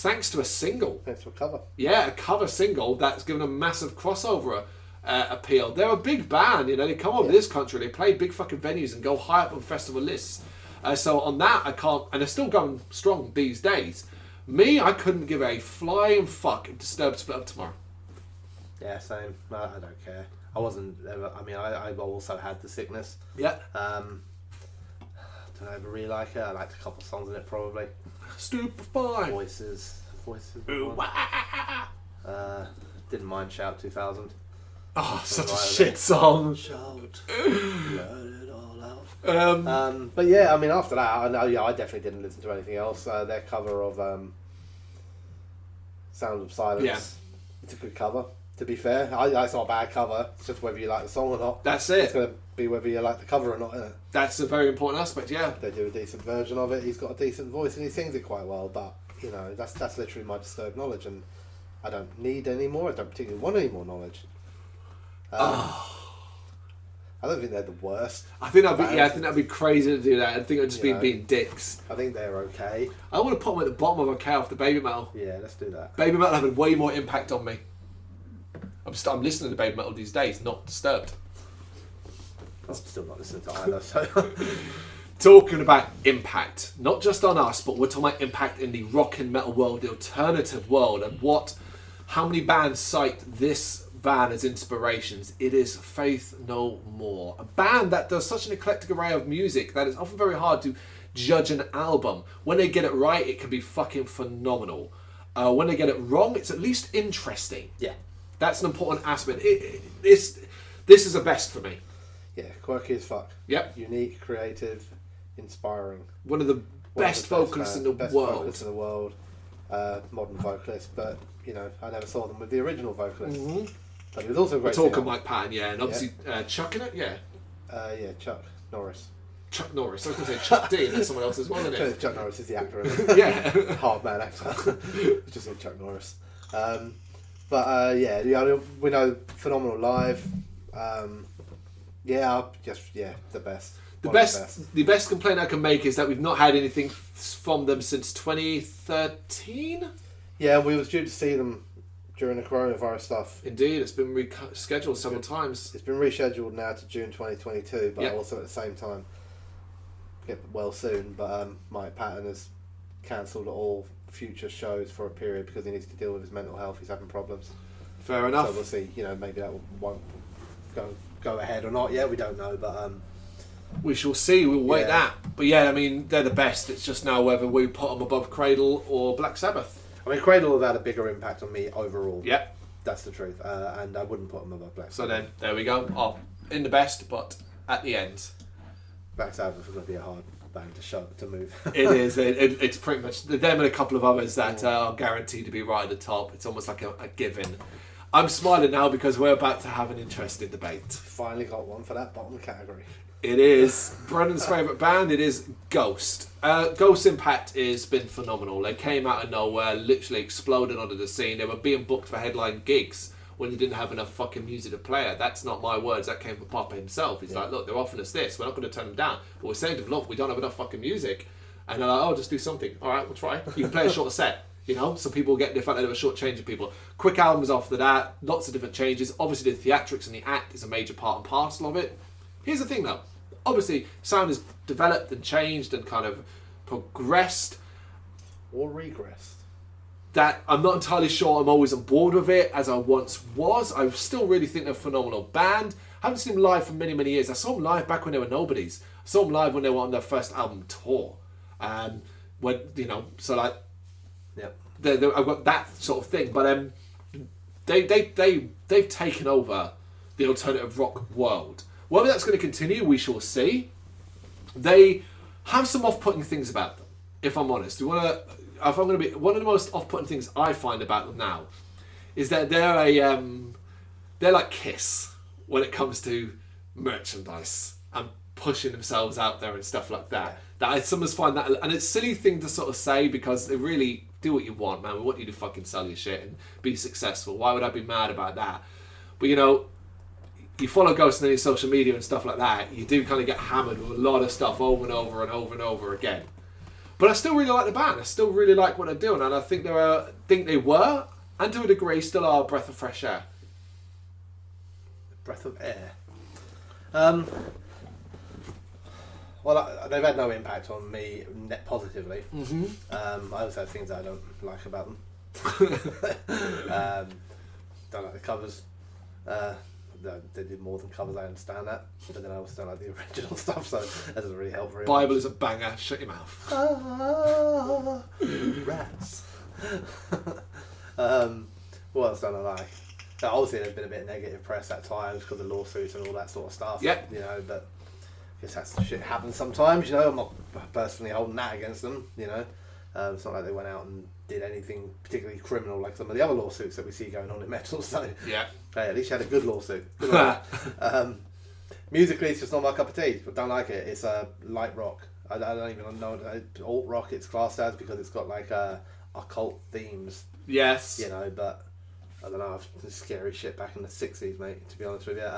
S1: single.
S2: Thanks to a cover.
S1: Yeah, a cover single that's given a massive crossover. appeal. They're a big band, you know. They come over this country, they play big fucking venues and go high up on festival lists. So on that, I can't, and they're still going strong these days. Me, I couldn't give a flying fuck if Disturbed split up tomorrow.
S2: Yeah, same. I don't care. I wasn't ever. I mean, I also had the sickness.
S1: Yeah.
S2: Don't ever really like it. I liked a couple songs in it probably.
S1: Stupefy.
S2: Voices.
S1: Ooh,
S2: Didn't mind Shout 2000.
S1: Oh, such a shit song.
S2: Shout. Let it all out. But yeah, I mean, after that, I definitely didn't listen to anything else. Their cover of Sound of Silence.
S1: Yeah.
S2: It's a good cover. To be fair, it's not a bad cover. It's just whether you like the song or not.
S1: That's it.
S2: It's going to be whether you like the cover or not, isn't it?
S1: That's a very important aspect, yeah.
S2: They do a decent version of it. He's got a decent voice and he sings it quite well. But you know, that's literally my Disturbed knowledge, and I don't need any more. I don't particularly want any more knowledge. I don't think they're the worst.
S1: I think that'd be crazy to do that. I think it would just be being dicks.
S2: I think they're okay.
S1: I want to put them at the bottom of okay after Babymetal.
S2: Yeah, let's do that.
S1: Babymetal having way more impact on me. I'm listening to Babymetal these days, not Disturbed.
S2: I'm still not listening to either. So
S1: Talking about impact, not just on us, but we're talking about impact in the rock and metal world, the alternative world, and how many bands cite this band as inspirations. It is Faith No More, a band that does such an eclectic array of music that it's often very hard to judge an album. When they get it right, it can be fucking phenomenal. When they get it wrong, it's at least interesting.
S2: Yeah,
S1: that's an important aspect. This is a best for me.
S2: Yeah, quirky as fuck.
S1: Yep.
S2: Unique, creative, inspiring.
S1: One of the best vocalists in the world. Modern vocalist, but you know, I never saw them with the original vocalist. Mm-hmm.
S2: But he was also a great.
S1: We're talking Mike Patton, yeah, and obviously Chuck in it, yeah.
S2: Yeah, Chuck Norris.
S1: Chuck Norris. I was going to say Chuck D, and that's someone else's one, isn't it?
S2: Chuck Norris is the actor, isn't it?
S1: Yeah.
S2: Hard man actor. Just say Chuck Norris. We know phenomenal live. The best.
S1: The best complaint I can make is that we've not had anything from them since 2013.
S2: Yeah, we was due to see them during the coronavirus stuff.
S1: Indeed, it's been rescheduled several times.
S2: It's been rescheduled now to June 2022, but also at the same time, get well soon. But Mike Patton has cancelled all future shows for a period because he needs to deal with his mental health. He's having problems.
S1: Fair enough.
S2: So we'll see. You know, maybe that won't go ahead or not. Yeah, we don't know, but
S1: we shall see. We'll wait that. But yeah, I mean, they're the best. It's just now whether we put them above Cradle or Black Sabbath.
S2: I mean, Cradle have had a bigger impact on me overall.
S1: Yep.
S2: That's the truth. And I wouldn't put them above Black Sabbath.
S1: So then, there we go. In the best, but at the end.
S2: Black Sabbath is going to be a hard band to move.
S1: It is. It's pretty much them and a couple of others that are guaranteed to be right at the top. It's almost like a given. I'm smiling now because we're about to have an interesting debate.
S2: Finally got one for that bottom category.
S1: It is Brendan's favourite band. It is Ghost. Ghost's impact has been phenomenal. They came out of nowhere, literally exploded onto the scene. They were being booked for headline gigs when they didn't have enough fucking music to play it. That's not my words. That came from Papa himself. He's like, look, they're offering us this. We're not going to turn them down. But we're saying to them, look, we don't have enough fucking music. And they're like, oh, just do something. All right, we'll try. You can play a shorter set. You know, some people get the fact that they were short-changing people. Quick albums after that, lots of different changes. Obviously, the theatrics and the act is a major part and parcel of it. Here's the thing, though. Obviously, sound has developed and changed and kind of progressed.
S2: Or regressed.
S1: That I'm not entirely sure I'm always on board with it as I once was. I still really think they're a phenomenal band. I haven't seen them live for many, many years. I saw them live back when they were nobodies. I saw them live when they were on their first album tour. When, you know, so like...
S2: Yep.
S1: I've got that sort of thing, but they've taken over the alternative rock world. Whether that's going to continue, we shall see. They have some off-putting things about them, if I'm honest. One of the most off-putting things I find about them now is that they're like Kiss when it comes to merchandise and pushing themselves out there and stuff like that. That I sometimes find that, and it's a silly thing to sort of say because they really do what you want, man. We want you to fucking sell your shit and be successful. Why would I be mad about that? But you know, you follow Ghost on your social media and stuff like that, you do kind of get hammered with a lot of stuff over and over and over and over again. But I still really like the band. I still really like what they're doing, and I think they were, and to a degree, still are a breath of fresh air.
S2: Breath of air. Well, they've had no impact on me net positively.
S1: Mm-hmm.
S2: I also have things that I don't like about them. Don't like the covers. They did more than covers, I understand that. But then I also don't like the original stuff, so that doesn't really help very
S1: Bible
S2: much.
S1: is a banger. Shut your mouth.
S2: Rats. What else don't I like? Obviously, there's been a bit of negative press at times because of lawsuits and all that sort of stuff.
S1: Yep.
S2: You know, but I guess that's shit happens sometimes. You know, I'm not personally holding that against them. You know, it's not like they went out and did anything particularly criminal like some of the other lawsuits that we see going on in metal. So
S1: yeah,
S2: hey, at least you had a good lawsuit. Good one. Musically, it's just not my cup of tea. But don't like it. It's light rock. I don't even know alt rock it's classed as because it's got like occult themes.
S1: Yes.
S2: You know, but I don't know. It's scary shit back in the 60s, mate. To be honest with you,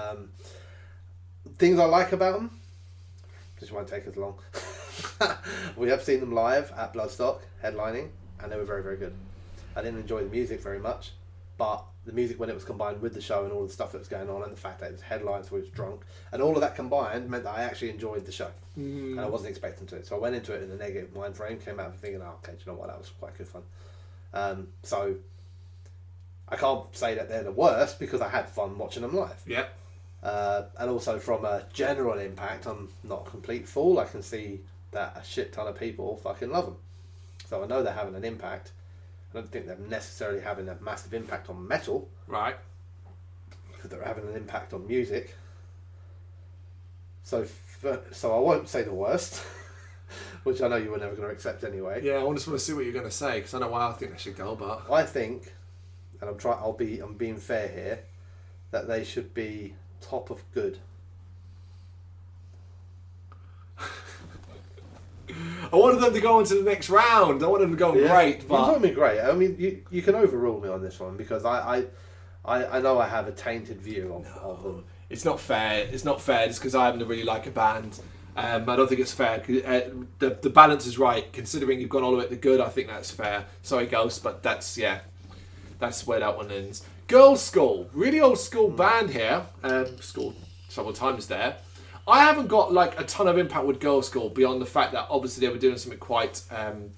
S2: things I like about them. This won't take as long. We have seen them live at Bloodstock headlining, and they were very, very good. I didn't enjoy the music very much, but the music when it was combined with the show and all the stuff that was going on, and the fact that it was headlines, so we was drunk, and all of that combined meant that I actually enjoyed the show, and I wasn't expecting to. So I went into it in a negative mind frame, came out thinking, oh, okay, do you know what, that was quite good fun. So I can't say that they're the worst because I had fun watching them live.
S1: Yep.
S2: And also from a general impact, I'm not a complete fool. I can see that a shit ton of people fucking love them. So I know they're having an impact. I don't think they're necessarily having a massive impact on metal.
S1: Right.
S2: Because they're having an impact on music. So I won't say the worst, which I know you were never going to accept anyway.
S1: Yeah, I just want to see what you're going to say because I know why I think they should go, but
S2: I think, and I'm being fair here, that they should be top of good.
S1: I wanted them to go on to the next round. I wanted them to go great, but
S2: you told me great. I mean, you can overrule me on this one because I know I have a tainted view of them.
S1: it's not fair. It's not fair just because I happen to really like a band. I don't think it's fair. The balance is right. Considering you've gone all the way to good, I think that's fair. Sorry, Ghost, but that's where that one ends. Girls' School, really old school band here. School several times there. I haven't got like a ton of impact with Girls' School beyond the fact that obviously they were doing something quite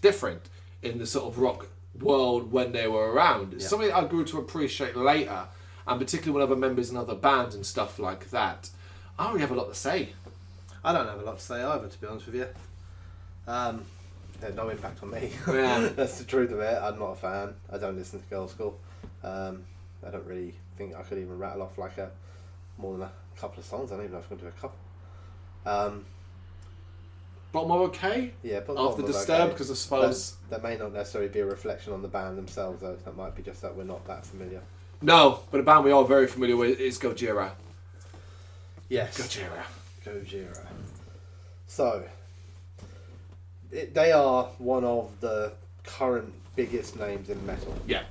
S1: different in the sort of rock world when they were around. It's something I grew to appreciate later, and particularly when other members in other bands and stuff like that. I don't really have a lot to say.
S2: I don't have a lot to say either, to be honest with you. They had no impact on me.
S1: Yeah.
S2: That's the truth of it. I'm not a fan. I don't listen to Girls' School. I don't really think I could even rattle off like more than a couple of songs. I don't even know if I can do a couple.
S1: Bottom are okay?
S2: Yeah, but
S1: After Disturbed, because I suppose...
S2: That may not necessarily be a reflection on the band themselves, though. That might be just that we're not that familiar.
S1: No, but a band we are very familiar with is Gojira.
S2: Yes.
S1: Gojira.
S2: So, they are one of the current biggest names in metal.
S1: Yeah.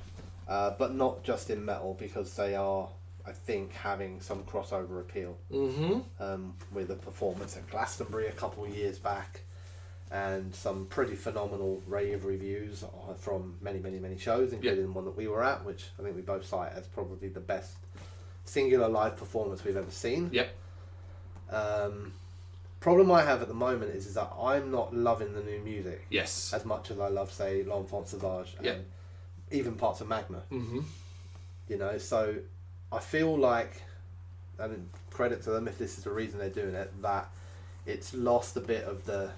S2: But not just in metal, because they are, I think, having some crossover appeal.
S1: Mm-hmm.
S2: With a performance at Glastonbury a couple of years back, and some pretty phenomenal rave reviews from many, many, many shows, including one that we were at, which I think we both cite as probably the best singular live performance we've ever seen.
S1: Yep.
S2: Problem I have at the moment is that I'm not loving the new music.
S1: Yes.
S2: As much as I love, say, L'Enfant Sauvage and even parts of Magma.
S1: Mm-hmm.
S2: You know, so I feel like, and credit to them if this is the reason they're doing it, that it's lost a bit of the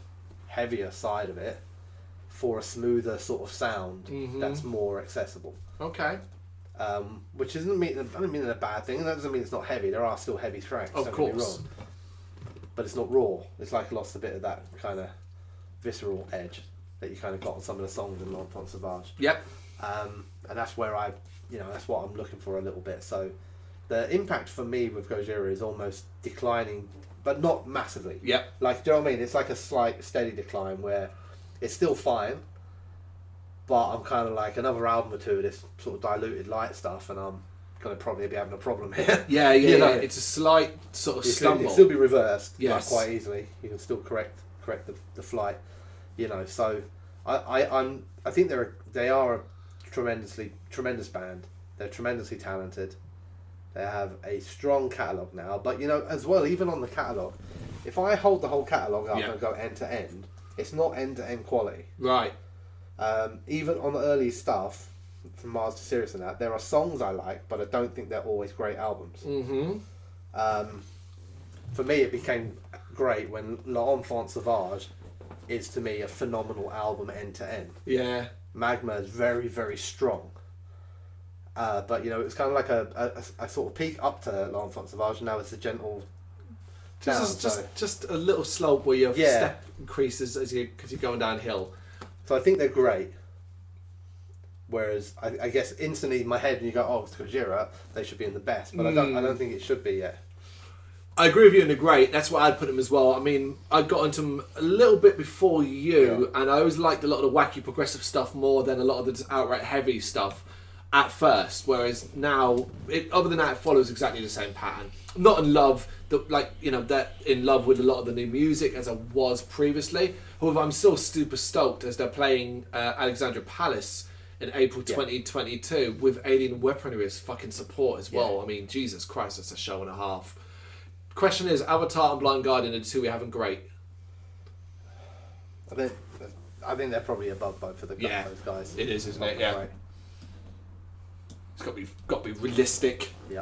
S2: heavier side of it for a smoother sort of sound that's more accessible.
S1: Okay.
S2: Which I don't mean it's a bad thing. That doesn't mean it's not heavy. There are still heavy tracks.
S1: Of course.
S2: Don't get me wrong. But it's not raw. It's like lost a bit of that kind of visceral edge that you kind of got on some of the songs in L'Enfant Sauvage.
S1: Yep.
S2: And that's where that's what I'm looking for a little bit. So the impact for me with Gojira is almost declining, but not massively.
S1: Yep.
S2: Like, do you know what I mean? It's like a slight, steady decline where it's still fine, but I'm kind of like another album or two of this sort of diluted light stuff, and I'm going to probably be having a problem here.
S1: Yeah.
S2: You know?
S1: It's a slight sort of
S2: It
S1: stumble.
S2: can still be reversed
S1: Yes.
S2: quite easily. You can still correct the flight, you know. So I think they are a tremendous band. They're tremendously talented. They have a strong catalogue now, but as well, even on the catalogue, if I hold the whole catalogue up and go end to end, it's not end to end quality.
S1: Right.
S2: Even on the early stuff, from Mars to Sirius and that, there are songs I like, but I don't think they're always great albums. For me, it became great when L'Enfant Sauvage is, to me, a phenomenal album end to end.
S1: Yeah.
S2: Magma is very, very strong. But it was kind of like a sort of peak up to L'Enfant Sauvage, and now it's a gentle down.
S1: Just a little slope where your step increases because you're going downhill.
S2: So I think they're great. Whereas I guess instantly in my head, you go, oh, it's Gojira, they should be in the best, but I don't think it should be yet.
S1: I agree with you in the great. That's what I'd put them as well. I mean, I got into them a little bit before you, and I always liked a lot of the wacky progressive stuff more than a lot of the outright heavy stuff at first. Whereas now, other than that, it follows exactly the same pattern. I'm not in love, that in love with a lot of the new music as I was previously. However, I'm still super stoked as they're playing Alexandria Palace in April 2022 with Alien Weaponry as fucking support as well. I mean, Jesus Christ, that's a show and a half. Question is, Avatar and Blind Guardian are the two we haven't great.
S2: I think they're probably above both of those guys.
S1: It is, isn't it? Yeah. Right. It's got to be realistic.
S2: Yeah.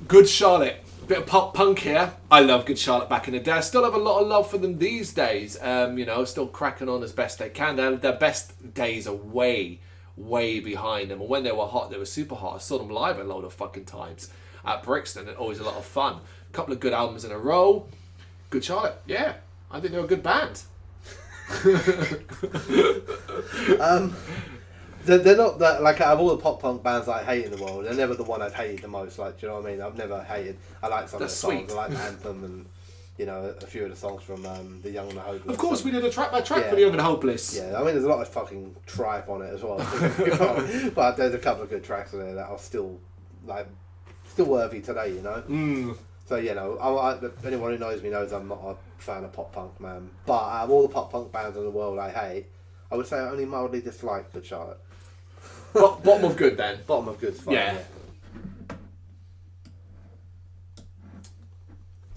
S1: Good Charlotte. Bit of pop punk here. I love Good Charlotte back in the day. I still have a lot of love for them these days. Still cracking on as best they can. Their best days are way, way behind them. And when they were hot, they were super hot. I saw them live a load of fucking times at Brixton. And always a lot of fun. A couple of good albums in a row. Good Charlotte. Yeah. I think they're a good band.
S2: They're not that, like, out of all the pop punk bands that I hate in the world, they're never the one I've hated the most. Like, do you know what I mean? I've never hated. I like some of the songs. I like the anthem and a few of the songs from The Young and the Hopeless.
S1: Of course, we did a track by track for The Young and the Hopeless.
S2: Yeah, I mean, there's a lot of fucking tripe on it as well. But there's a couple of good tracks in there that are still worthy today. So anyone who knows me knows I'm not a fan of pop punk, man. But out of all the pop punk bands in the world I hate, I would say I only mildly dislike Good Charlotte.
S1: Bottom of good then.
S2: Bottom of good's fine. Yeah.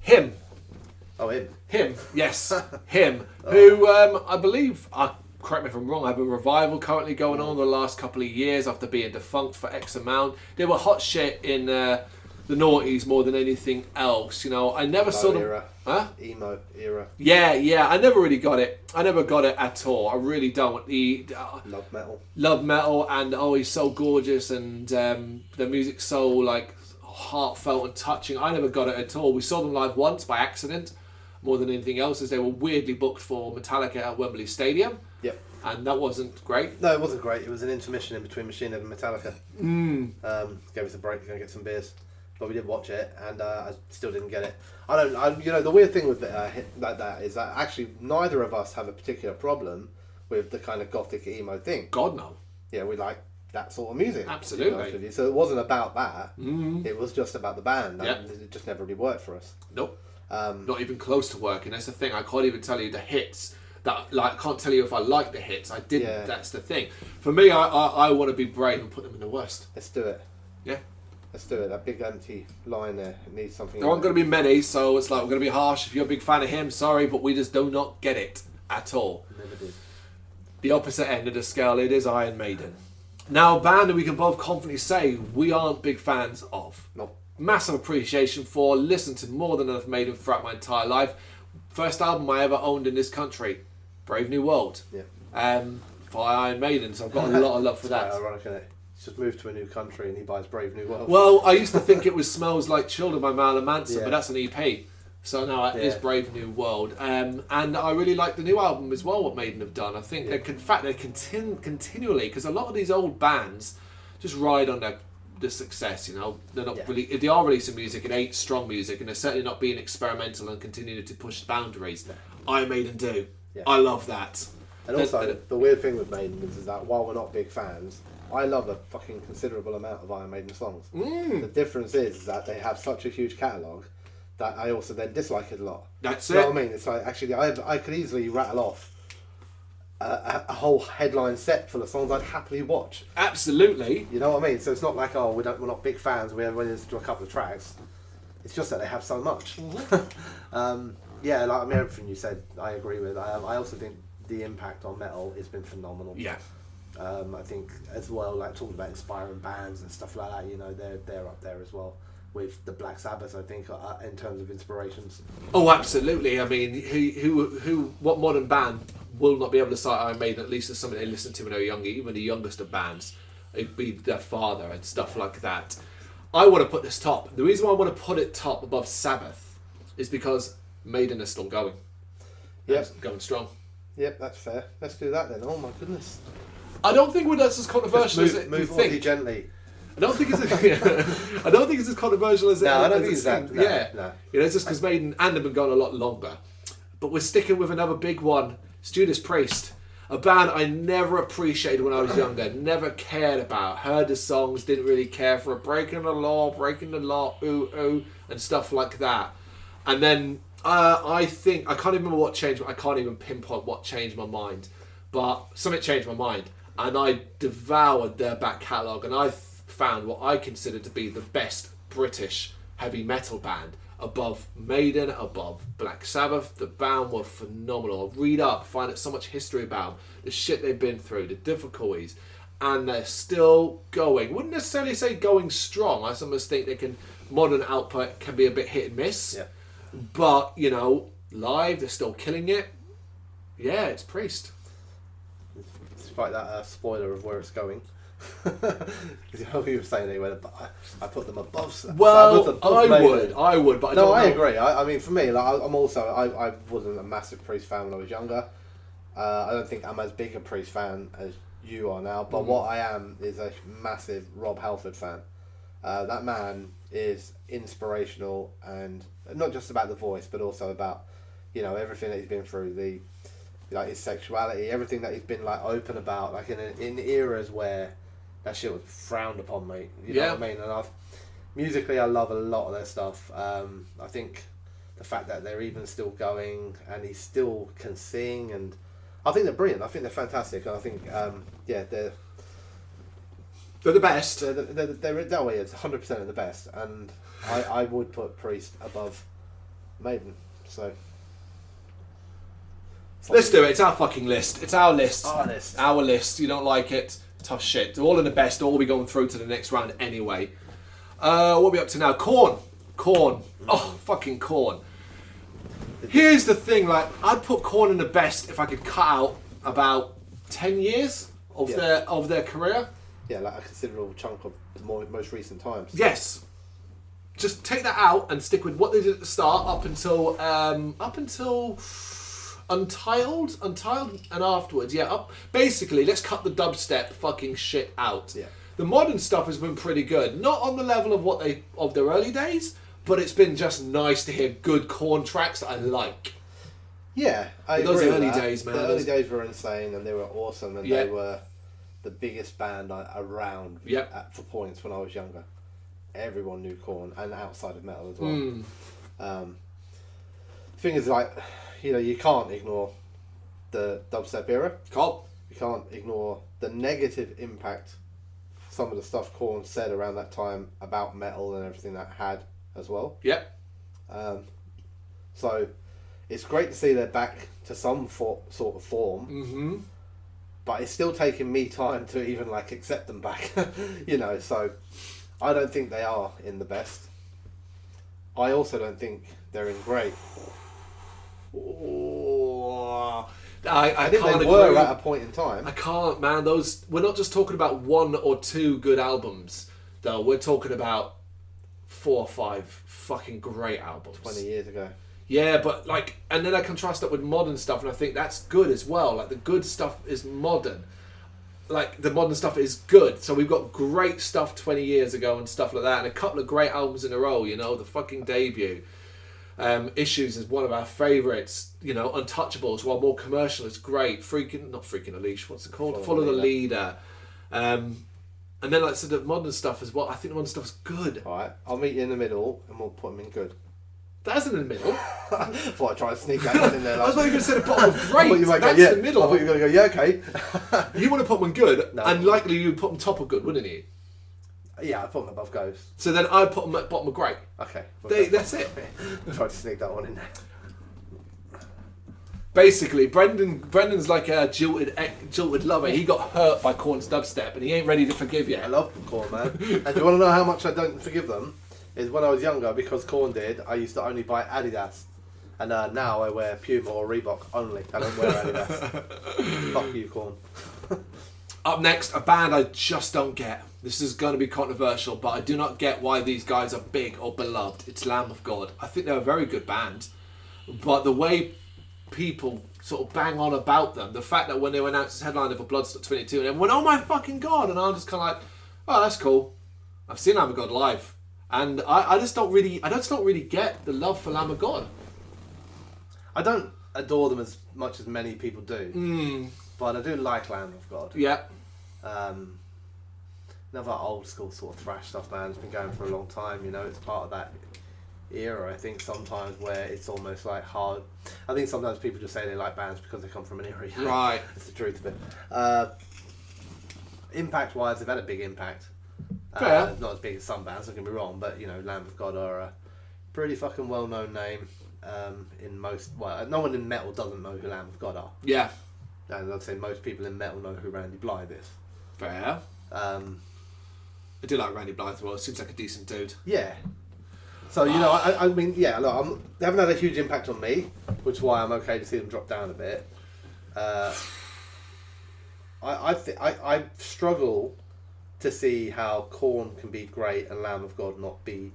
S1: Him.
S2: Oh, him.
S1: Him. Yes, him. Who I believe, correct me if I'm wrong, have a revival currently going on the last couple of years after being defunct for X amount. They were hot shit in the noughties more than anything else. I never saw them.
S2: Era.
S1: Huh?
S2: Emo era.
S1: Yeah. I never really got it. I never got it at all. I really don't. Love metal, and he's so gorgeous, and the music's so like heartfelt and touching. I never got it at all. We saw them live once by accident, more than anything else, as they were weirdly booked for Metallica at Wembley Stadium.
S2: Yep.
S1: And that wasn't great.
S2: No, it wasn't great. It was an intermission in between Machine Head and Metallica. Gave us a break to go and get some beers. But we did watch it, and I still didn't get it. The weird thing with like that is that actually neither of us have a particular problem with the kind of gothic emo thing.
S1: God no.
S2: Yeah, we like that sort of music.
S1: Absolutely.
S2: So it wasn't about that. It was just about the band. And it just never really worked for us.
S1: Nope. Not even close to working. That's the thing. I can't even tell you the hits. I can't tell you if I like the hits. I didn't. Yeah. That's the thing. For me, I want to be brave and put them in the worst.
S2: Let's do it.
S1: Yeah.
S2: Let's do it. That big empty line there. It needs something.
S1: There aren't going to be many, so it's like we're going to be harsh. If you're a big fan of him, sorry, but we just do not get it at all.
S2: Never did.
S1: The opposite end of the scale, it is Iron Maiden. Now, a band that we can both confidently say we aren't big fans of.
S2: Nope.
S1: Massive appreciation for. Listened to more than enough Maiden throughout my entire life. First album I ever owned in this country, Brave New World.
S2: Yeah.
S1: For Iron Maiden, so I've got a lot of love for that.
S2: Ironic, isn't it? Just moved to a new country and he buys Brave New World.
S1: Well, I used to think it was Smells Like Children by Marilyn Manson, but that's an EP. So now it is Brave New World. And I really like the new album as well, what Maiden have done. I think they're continually, because a lot of these old bands just ride on the success, They're not really, if they are releasing music, it ain't strong music, and they're certainly not being experimental and continuing to push boundaries. Iron Maiden do. Yeah. I love that.
S2: And also, the weird thing with Maiden is that while we're not big fans, I love a fucking considerable amount of Iron Maiden songs. The difference is that they have such a huge catalogue that I also then dislike it a lot.
S1: That's
S2: you know what I mean? It's like, actually, I could easily rattle off a whole headline set full of songs I'd happily watch.
S1: Absolutely.
S2: You know what I mean? So it's not like, oh, we're not big fans, we only listen to a couple of tracks. It's just that they have so much. Yeah, like, I mean, everything you said, I agree with. I also think the impact on metal has been phenomenal.
S1: Yeah.
S2: I think as well, like talking about inspiring bands and stuff like that, you know, they're up there as well with the Black Sabbath. I think in terms of inspirations.
S1: Oh, absolutely. I mean, what modern band will not be able to cite Iron Maiden, at least as something they listened to when they were younger, even the youngest of bands, it'd be their father and stuff like that. I want to put this top. The reason why I want to put it top above Sabbath is because Maiden is still going.
S2: Yep.
S1: Going strong.
S2: Yep, that's fair. Let's do that then. Oh my goodness.
S1: I don't think that's as controversial as you think.
S2: Gently.
S1: I don't think it's. I don't think it's as controversial as it.
S2: No, I don't think it's that. No,
S1: yeah,
S2: no.
S1: You know, it's just because Maiden and them have gone a lot longer. But we're sticking with another big one. It's Judas Priest, a band I never appreciated when I was younger. Never cared about. Heard the songs, didn't really care for it. Breaking the law, ooh ooh, and stuff like that. And then I think I can't even remember what changed. I can't even pinpoint what changed my mind. But something changed my mind. And I devoured their back catalogue, and I found what I consider to be the best British heavy metal band, above Maiden, above Black Sabbath. The band were phenomenal. I read up, find out so much history about them, the shit they've been through, the difficulties, and they're still going. Wouldn't necessarily say going strong. I sometimes think modern output can be a bit hit and miss.
S2: Yeah.
S1: But, you know, live, they're still killing it. Yeah, it's Priest.
S2: Despite that spoiler of where it's going. You know, you were saying anyway, but I put them above.
S1: Well,
S2: Sabbath,
S1: I would, but I don't know.
S2: I agree. I mean, for me, like, I wasn't a massive Priest fan when I was younger. I don't think I'm as big a Priest fan as you are now, but what I am is a massive Rob Halford fan. That man is inspirational, and not just about the voice, but also about, you know, everything that he's been through, like his sexuality, everything that he's been like open about, like in eras where that shit was frowned upon, mate. You know what I mean? And musically, I love a lot of their stuff. I think the fact that they're even still going and he still can sing, and I think they're brilliant. I think they're fantastic. And I think, they're
S1: the best.
S2: They're 100% of the best. And I would put Priest above Maiden. So.
S1: Let's do it. It's our fucking list. It's our list.
S2: Our list.
S1: Our list. You don't like it? Tough shit. They're all in the best. They'll all be going through to the next round anyway. What are we up to now? Korn. Oh, fucking Korn. Here's the thing. Like, I'd put Korn in the best if I could cut out about 10 years of their career. Yeah,
S2: like a considerable chunk of the most recent times.
S1: Yes. Just take that out and stick with what they did at the start up until Untitled and afterwards. Basically, let's cut the dubstep fucking shit out.
S2: Yeah.
S1: The modern stuff has been pretty good. Not on the level of their early days, but it's been just nice to hear good Korn tracks that I like.
S2: Yeah, I agree.
S1: Those early
S2: with that.
S1: days, man.
S2: The early days were insane, and they were awesome, and they were the biggest band around for points when I was younger. Everyone knew Korn, and outside of metal as well. Thing is, like, you know, you can't ignore the dubstep era. You can't ignore the negative impact some of the stuff Korn said around that time about metal and everything that had as well.
S1: Yep.
S2: So it's great to see they're back to some sort of form.
S1: Mm-hmm.
S2: But it's still taking me time to even like accept them back. You know, so I don't think they are in the best. I also don't think they're in great.
S1: Oh, I
S2: think
S1: can't
S2: they were
S1: agree.
S2: at a point in time.
S1: I can't, man. We're not just talking about one or two good albums, though. We're talking about 4 or 5 fucking great albums.
S2: 20 years ago.
S1: Yeah, but like, and then I contrast that with modern stuff, and I think that's good as well. Like, the good stuff is modern. Like, the modern stuff is good. So we've got great stuff 20 years ago and stuff like that, and a couple of great albums in a row, you know, the fucking debut. Issues is one of our favourites. You know, Untouchables, while more commercial, is great. Not Freaking Unleashed, what's it called? Follow the Leader. And then, like, so the modern stuff as well. I think the modern stuff's good.
S2: Alright, I'll meet you in the middle and we'll put them in good.
S1: That's in the middle.
S2: I thought I'd try and sneak that one in there.
S1: I was
S2: Like,
S1: going to say the bottom of great. That's
S2: yeah.
S1: the middle.
S2: I thought you were going to go, yeah, okay.
S1: You want to put them on good,
S2: No.
S1: and likely you would put them top of good, wouldn't you?
S2: Yeah, I put them above Ghost.
S1: So then I put them at bottom of great.
S2: Okay.
S1: That's it.
S2: Try to sneak that one in there.
S1: Basically, Brendan's like a jilted lover. He got hurt by Korn's dubstep, and he ain't ready to forgive
S2: I
S1: yet.
S2: love Korn, man. And do you want to know how much I don't forgive them? Is when I was younger, because Korn did, I used to only buy Adidas. And now I wear Puma or Reebok only. I don't wear Adidas. Fuck you, Korn.
S1: Up next, a band I just don't get. This is going to be controversial, but I do not get why these guys are big or beloved. It's Lamb of God. I think they're a very good band, but the way people sort of bang on about them, the fact that when they were announced as headliner for Bloodstock 22, and everyone went, oh my fucking God, and I'm just kind of like, oh, that's cool. I've seen Lamb of God live, and I just don't really get the love for Lamb of God.
S2: I don't adore them as much as many people do, but I do like Lamb of God.
S1: Yeah.
S2: Another old school sort of thrash stuff, man. It's been going for a long time, you know. It's part of that era, I think, sometimes where it's almost like hard. I think sometimes people just say they like bands because they come from an era. You know?
S1: Right.
S2: That's the truth of it. Impact-wise, they've had a big impact.
S1: Fair.
S2: Not as big as some bands, don't get me wrong, but, you know, Lamb of God are a pretty fucking well-known name in most... Well, no one in metal doesn't know who Lamb of God are.
S1: Yeah.
S2: And I'd say most people in metal know who Randy Blythe is.
S1: Fair. I do like Randy Blythe as well. Seems like a decent dude.
S2: Yeah. So, you know, I mean, yeah, look, they haven't had a huge impact on me, which is why I'm okay to see them drop down a bit. I struggle to see how Korn can be great and Lamb of God not be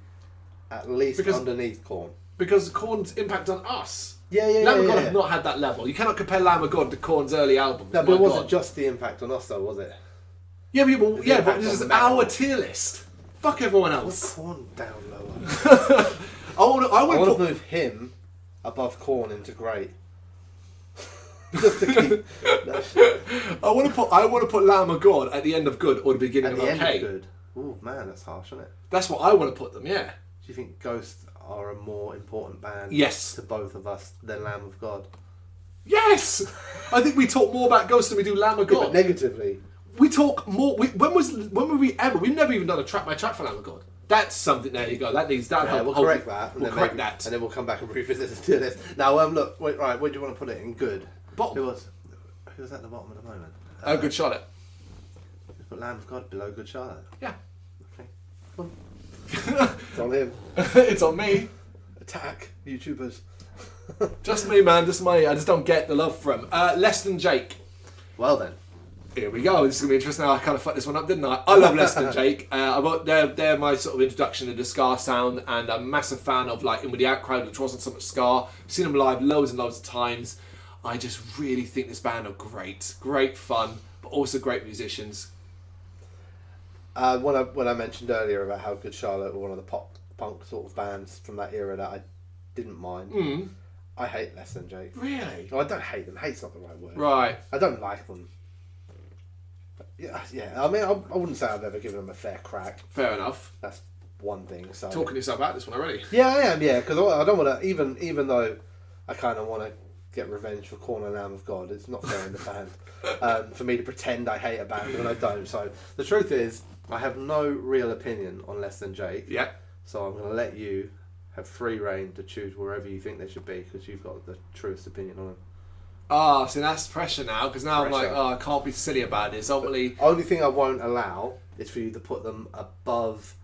S2: at least underneath Korn.
S1: Because Korn's impact on us.
S2: Yeah.
S1: Lamb of God have not had that level. You cannot compare Lamb of God to Korn's early albums.
S2: No, but it wasn't just the impact on us, though, was it?
S1: Yeah, but this is our tier list. Fuck everyone else.
S2: Put Korn down lower.
S1: I want
S2: to move him above Korn into great. Just to keep that shit.
S1: I want to put Lamb of God at the end of good or the beginning
S2: At
S1: of
S2: the
S1: okay.
S2: end of good. Oh man, that's harsh, isn't it?
S1: That's what I want to put them. Yeah.
S2: Do you think Ghost are a more important band?
S1: Yes.
S2: To both of us than Lamb of God.
S1: Yes. I think we talk more about Ghost than we do Lamb of
S2: Yeah,
S1: God.
S2: but negatively.
S1: We talk more. When were we ever? We've never even done a track by track for Lamb of God. That's something. There you go. That needs that.
S2: Yeah, we'll correct that.
S1: We'll correct that,
S2: and then we'll come back and revisit this tier list. Now, look, wait, right. Where do you want to put it in? Good.
S1: Bottom.
S2: Who was at the bottom at the moment?
S1: Good Charlotte.
S2: Just put Lamb of God below Good Charlotte.
S1: Yeah.
S2: Okay. Come on. It's on him.
S1: It's on me.
S2: Attack YouTubers.
S1: Just me, man. Just me. I just don't get the love for him. Less Than Jake.
S2: Well then.
S1: Here we go. This is going to be interesting. I kind of fucked this one up, didn't I? I love Less Than Jake. They're my sort of introduction to the ska sound, and I'm a massive fan of like In With The Out Crowd, which wasn't so much ska. I've seen them live loads and loads of times. I just really think this band are great. Great fun, but also great musicians.
S2: When I mentioned earlier about how Good Charlotte were one of the pop punk sort of bands from that era that I didn't mind, I hate Less Than Jake.
S1: Really?
S2: No, I don't hate them. Hate's not the right word.
S1: Right.
S2: I don't like them. Yeah. I mean, I wouldn't say I've ever given them a fair crack.
S1: Fair enough.
S2: That's one thing. So
S1: Talking yourself out this one already.
S2: Yeah, I am. Yeah, because I don't want to. Even though I kind of want to get revenge for Korn and Lamb of God, it's not fair in the band for me to pretend I hate a band when I don't. So the truth is, I have no real opinion on Less Than Jake.
S1: Yeah.
S2: So I'm going to let you have free reign to choose wherever you think they should be, because you've got the truest opinion on them.
S1: See, that's pressure now, because now
S2: Pressure.
S1: I'm like, I can't be silly about this. Ultimately,
S2: Only thing I won't allow is for you to put them above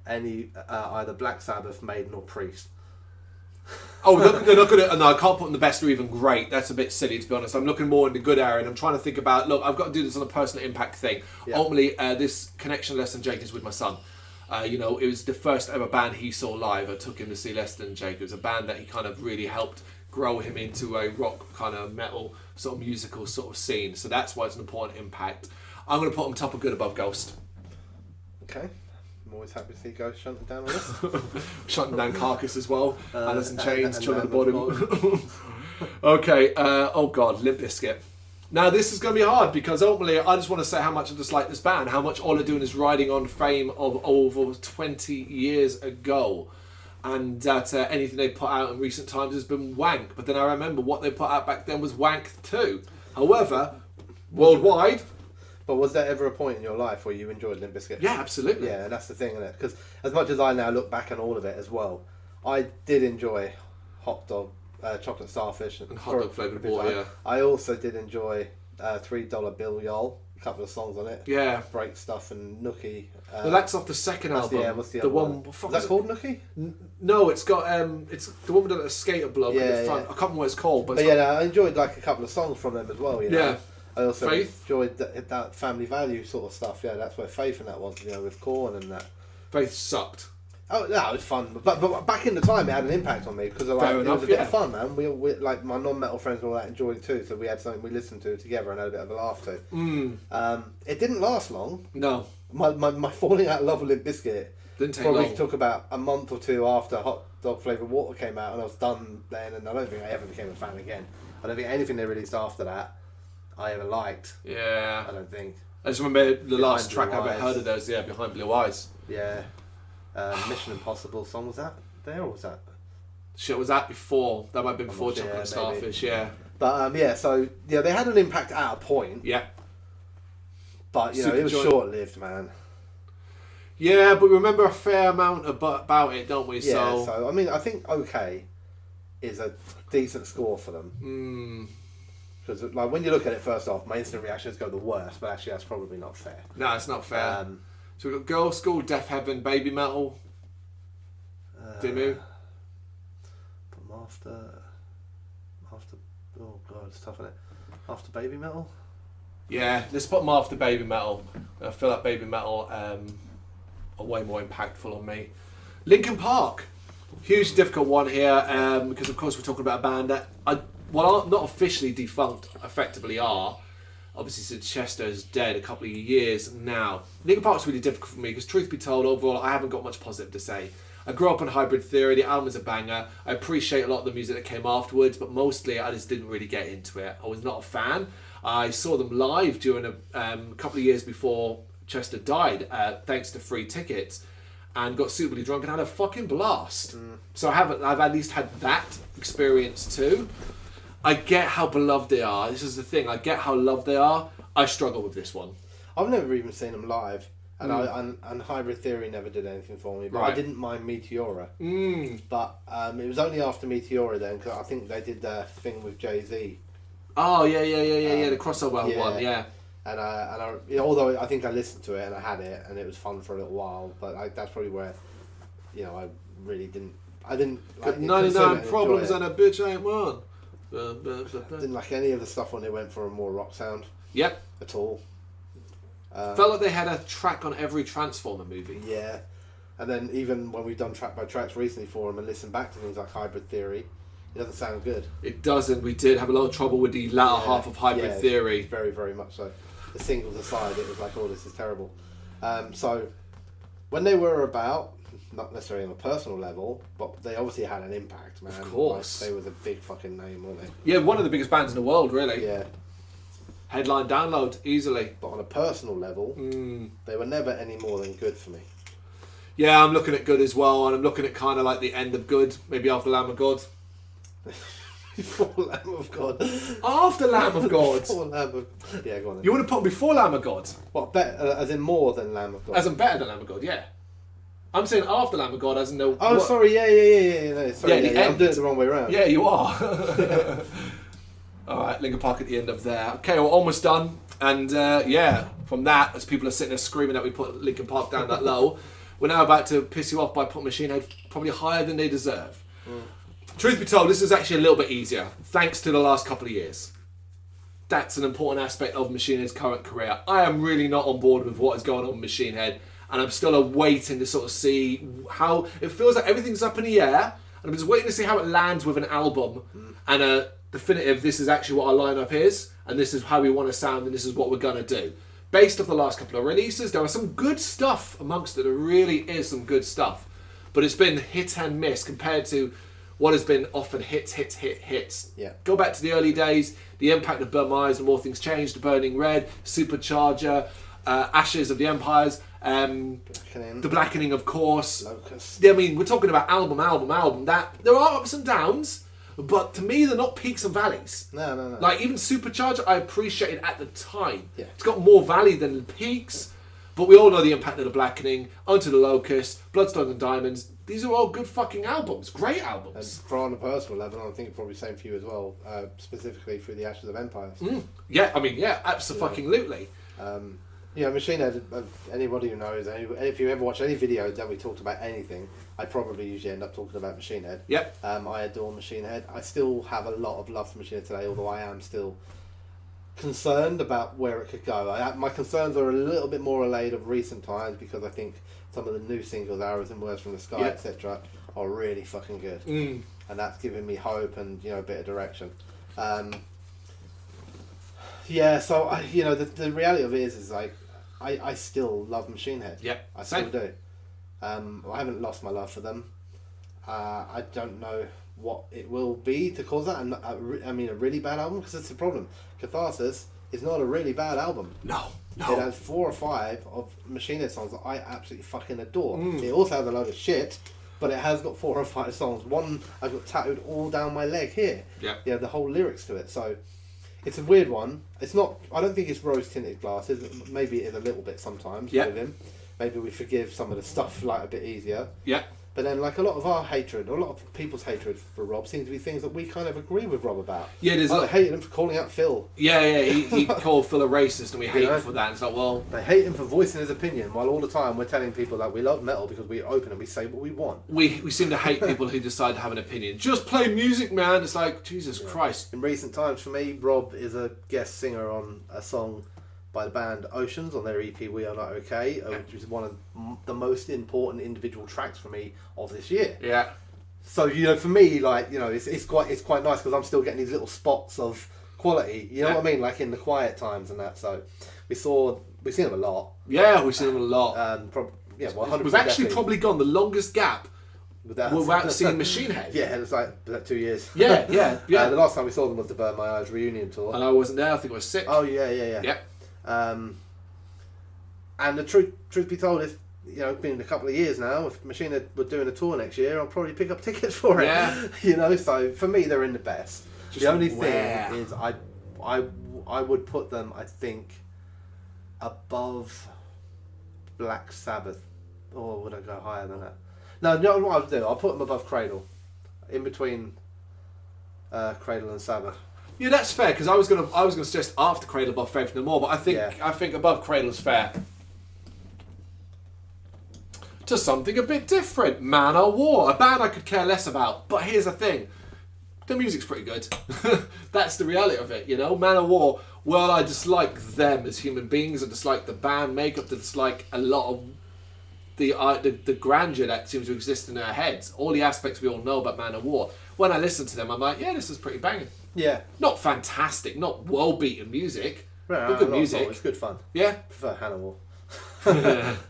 S2: any either Black Sabbath, Maiden, or Priest.
S1: they're not gonna. No, I can't put them the best or even great. That's a bit silly, to be honest. I'm looking more in the good area, and I'm trying to think about. Look, I've got to do this on a personal impact thing.
S2: Yeah.
S1: Ultimately, this connection Less Than Jake is with my son. It was the first ever band he saw live. I took him to see Less Than Jake. It was a band that he kind of really helped grow him into a rock kind of metal sort of musical sort of scene. So that's why it's an important impact. I'm going to put him top of good above Ghost.
S2: Okay. I'm always happy to see Ghost shunting down on this.
S1: Shutting down Carcass as well. Alice in Chains,
S2: and
S1: Chill at the
S2: Lamb
S1: bottom. Okay, oh God, Limp Bizkit. Now this is going to be hard, because ultimately I just want to say how much I dislike this band, how much all they're doing is riding on fame of over 20 years ago. and that anything they put out in recent times has been wank. But then I remember what they put out back then was wank too. However, worldwide.
S2: But was there ever a point in your life where you enjoyed Limp Bizkit?
S1: Yeah, absolutely.
S2: Yeah, and that's the thing, isn't it? Because as much as I now look back on all of it as well, I did enjoy Hot Dog, Chocolate Starfish,
S1: and Hot Dog Flavoured Water. Yeah.
S2: I also did enjoy $3 Bill Y'all. A couple of songs on it.
S1: Yeah.
S2: Break Stuff and Nookie.
S1: Well, that's off the second album.
S2: Yeah, what's the
S1: other
S2: other one? Is that called Nookie?
S1: No, it's got it's the one with the skater bloke in the front.
S2: Yeah.
S1: I can't remember what it's called, but
S2: I enjoyed like a couple of songs from them as well. You know?
S1: Yeah.
S2: I also
S1: Faith.
S2: enjoyed that family value sort of stuff. Yeah, that's where Faith and that was. With Korn and that.
S1: Faith sucked.
S2: Oh no, it was fun. But back in the time, it had an impact on me because it was a bit of fun, man. We like my non-metal friends and all that enjoyed it too, so we had something we listened to together and had a bit of a laugh to. It didn't last long.
S1: No.
S2: My falling out of love with Limp Bizkit
S1: didn't take
S2: probably
S1: long.
S2: took about a month or two after Hot Dog Flavoured Water came out, and I was done then. And I don't think I ever became a fan again. I don't think anything they released after that I ever liked.
S1: Yeah.
S2: I don't think.
S1: I just remember the last
S2: Behind
S1: track
S2: Blue
S1: I ever heard of those. Yeah, Behind Blue Eyes.
S2: Yeah. Mission Impossible song, was that there or was that?
S1: Shit, was that before? That might have been before
S2: not sure,
S1: Chocolate
S2: maybe.
S1: Starfish, yeah.
S2: But so they had an impact at a point.
S1: Yeah.
S2: But
S1: Super
S2: it was
S1: joint.
S2: short-lived, man.
S1: Yeah, but we remember a fair amount about it, don't we?
S2: Yeah. So I mean, I think okay is a decent score for them. Because like when you look at it, first off, my instant reaction is go the worst, but actually that's probably not fair.
S1: No, it's not fair. So we've got Girls' School, Death Heaven, Babymetal, Dimmu.
S2: Put them after. Oh god, it's tough, isn't it? After Babymetal.
S1: Yeah, let's put them after Babymetal. I feel like Babymetal are way more impactful on me. Linkin Park, huge difficult one here because of course we're talking about a band that are not officially defunct, effectively are. Obviously, since Chester is dead a couple of years now. Linkin Park's really difficult for me because, truth be told, overall, I haven't got much positive to say. I grew up on Hybrid Theory, the album is a banger. I appreciate a lot of the music that came afterwards, but mostly I just didn't really get into it. I was not a fan. I saw them live during a couple of years before Chester died, thanks to free tickets, and got suitably drunk and had a fucking blast. So I've at least had that experience too. I get how beloved they are. This is the thing. I get how loved they are. I struggle with this one.
S2: I've never even seen them live, and Hybrid Theory never did anything for me. But I didn't mind Meteora. But it was only after Meteora then, because I think they did their thing with Jay-Z.
S1: Oh yeah, the crossover one, yeah.
S2: And although I think I listened to it and I had it and it was fun for a little while, but that's probably where, I really didn't. I didn't. Like,
S1: 99 problems and a bitch ain't one.
S2: Didn't like any of the stuff when they went for a more rock sound.
S1: Yep.
S2: At all.
S1: Felt like they had a track on every Transformer movie.
S2: Yeah. And then even when we've done track by tracks recently for them and listened back to things like Hybrid Theory, it doesn't sound good.
S1: It doesn't. We did have a lot of trouble with the latter half of Hybrid Theory.
S2: Very, very much so. The singles aside, it was like, oh, this is terrible. So when they were about, not necessarily on a personal level, but they obviously had an impact, man.
S1: Of course.
S2: Like, they was a big fucking name, weren't they?
S1: Yeah, one of the biggest bands in the world, really.
S2: Yeah.
S1: Headline download, easily.
S2: But on a personal level, they were never any more than good for me.
S1: Yeah, I'm looking at good as well, and I'm looking at kind of like the end of good, maybe after Lamb of God.
S2: Before Lamb of God.
S1: After Lamb of God.
S2: Before Lamb of... Yeah, go on then.
S1: You want to put before Lamb of God?
S2: What, better, as in more than Lamb of God?
S1: As in better than Lamb of God, yeah. I'm saying after Lamb of God, as in the...
S2: Oh, sorry, yeah. No, sorry,
S1: Yeah,
S2: I'm doing it the wrong way around.
S1: Yeah, you are. Alright, Linkin Park at the end of there. Okay, we're almost done. And from that, as people are sitting there screaming that we put Linkin Park down that low, we're now about to piss you off by putting Machine Head probably higher than they deserve. Truth be told, this is actually a little bit easier, thanks to the last couple of years. That's an important aspect of Machine Head's current career. I am really not on board with what is going on with Machine Head, and I'm still awaiting to sort of see how... It feels like everything's up in the air, and I'm just waiting to see how it lands with an album and a definitive, this is actually what our lineup is, and this is how we want to sound, and this is what we're going to do. Based off the last couple of releases, there was some good stuff amongst it. There really is some good stuff. But it's been hit and miss compared to what has been often hits.
S2: Yeah.
S1: Go back to the early days, the impact of Brrraaains and More Things Changed, Burning Red, Supercharger, Ashes of the Empires. The Blackening, of course.
S2: Locust.
S1: Yeah, I mean, we're talking about album. That there are ups and downs, but to me, they're not peaks and valleys.
S2: No.
S1: Like even Supercharger, I appreciated at the time.
S2: Yeah.
S1: It's got more valley than peaks, but we all know the impact of The Blackening, Unto the Locust, Bloodstones and Diamonds. These are all good fucking albums, great albums.
S2: And for on a personal level, I think probably same for you as well, specifically through the Ashes of Empires.
S1: Yeah, I mean, yeah, absolutely.
S2: Machine Head, anybody who knows, if you ever watch any videos that we talked about anything, I probably usually end up talking about Machine Head.
S1: Yep.
S2: I adore Machine Head. I still have a lot of love for Machine Head today, although I am still concerned about where it could go. My concerns are a little bit more allayed of recent times because I think some of the new singles, Arrows and Words from the Sky, etc., are really fucking good. And that's giving me hope and, a bit of direction. So, the reality of it is like, I still love Machine Head.
S1: Yep.
S2: I still do. I haven't lost my love for them. I don't know what it will be to cause that. A really bad album, because it's the problem. Catharsis is not a really bad album.
S1: No.
S2: It has 4 or 5 of Machine Head songs that I absolutely fucking adore. It also has a load of shit, but it has got 4 or 5 songs. One I've got tattooed all down my leg here.
S1: Yeah.
S2: The whole lyrics to it. So it's a weird one. It's not. I don't think it's rose tinted glasses. Maybe it is a little bit sometimes with him. Maybe we forgive some of the stuff like a bit easier.
S1: Yeah.
S2: But then, like a lot of our hatred, or a lot of people's hatred for Rob, seems to be things that we kind of agree with Rob about.
S1: Yeah, there's.
S2: They hated him for calling out Phil.
S1: Yeah. He called Phil a racist, and we hate him for that. And it's like, well,
S2: they hate him for voicing his opinion, while all the time we're telling people that we love metal because we open and we say what we want.
S1: We seem to hate people who decide to have an opinion. Just play music, man. It's like, Jesus Christ.
S2: In recent times, for me, Rob is a guest singer on a song by the band Oceans on their EP We Are Not Okay, which is one of the most important individual tracks for me of this year.
S1: Yeah.
S2: So for me, like it's quite nice because I'm still getting these little spots of quality. You know what I mean? Like in the quiet times and that. So we've seen them a lot.
S1: Yeah, we've seen them a lot.
S2: 100%.
S1: We've actually probably gone the longest gap without seeing Machine Head.
S2: Yeah, it was like 2 years.
S1: Yeah.
S2: The last time we saw them was the Burn My Eyes reunion tour.
S1: And I wasn't there. I think I was sick.
S2: Oh yeah.
S1: Yeah.
S2: And the truth be told, if it's been a couple of years now, if Machine Head were doing a tour next year, I'll probably pick up tickets for it.
S1: Yeah.
S2: So for me, they're in the best. The only thing is, I would put them, I think, above Black Sabbath, or would I go higher than that? No, what I'll do, I'll put them above Cradle, in between Cradle and Sabbath.
S1: Yeah, that's fair, because I was gonna suggest after Cradle above Faith No More, but I think above Cradle is fair. To something a bit different, Man O' War, a band I could care less about. But here's the thing, the music's pretty good. That's the reality of it, Man O' War. Well, I dislike them as human beings. I dislike the band makeup. I dislike a lot of the grandeur that seems to exist in their heads. All the aspects we all know about Man O' War. When I listen to them, I'm like, yeah, this is pretty banging.
S2: Yeah.
S1: Not fantastic, not world-beating music,
S2: right,
S1: but good music.
S2: It's good fun.
S1: Yeah.
S2: I prefer Hannibal.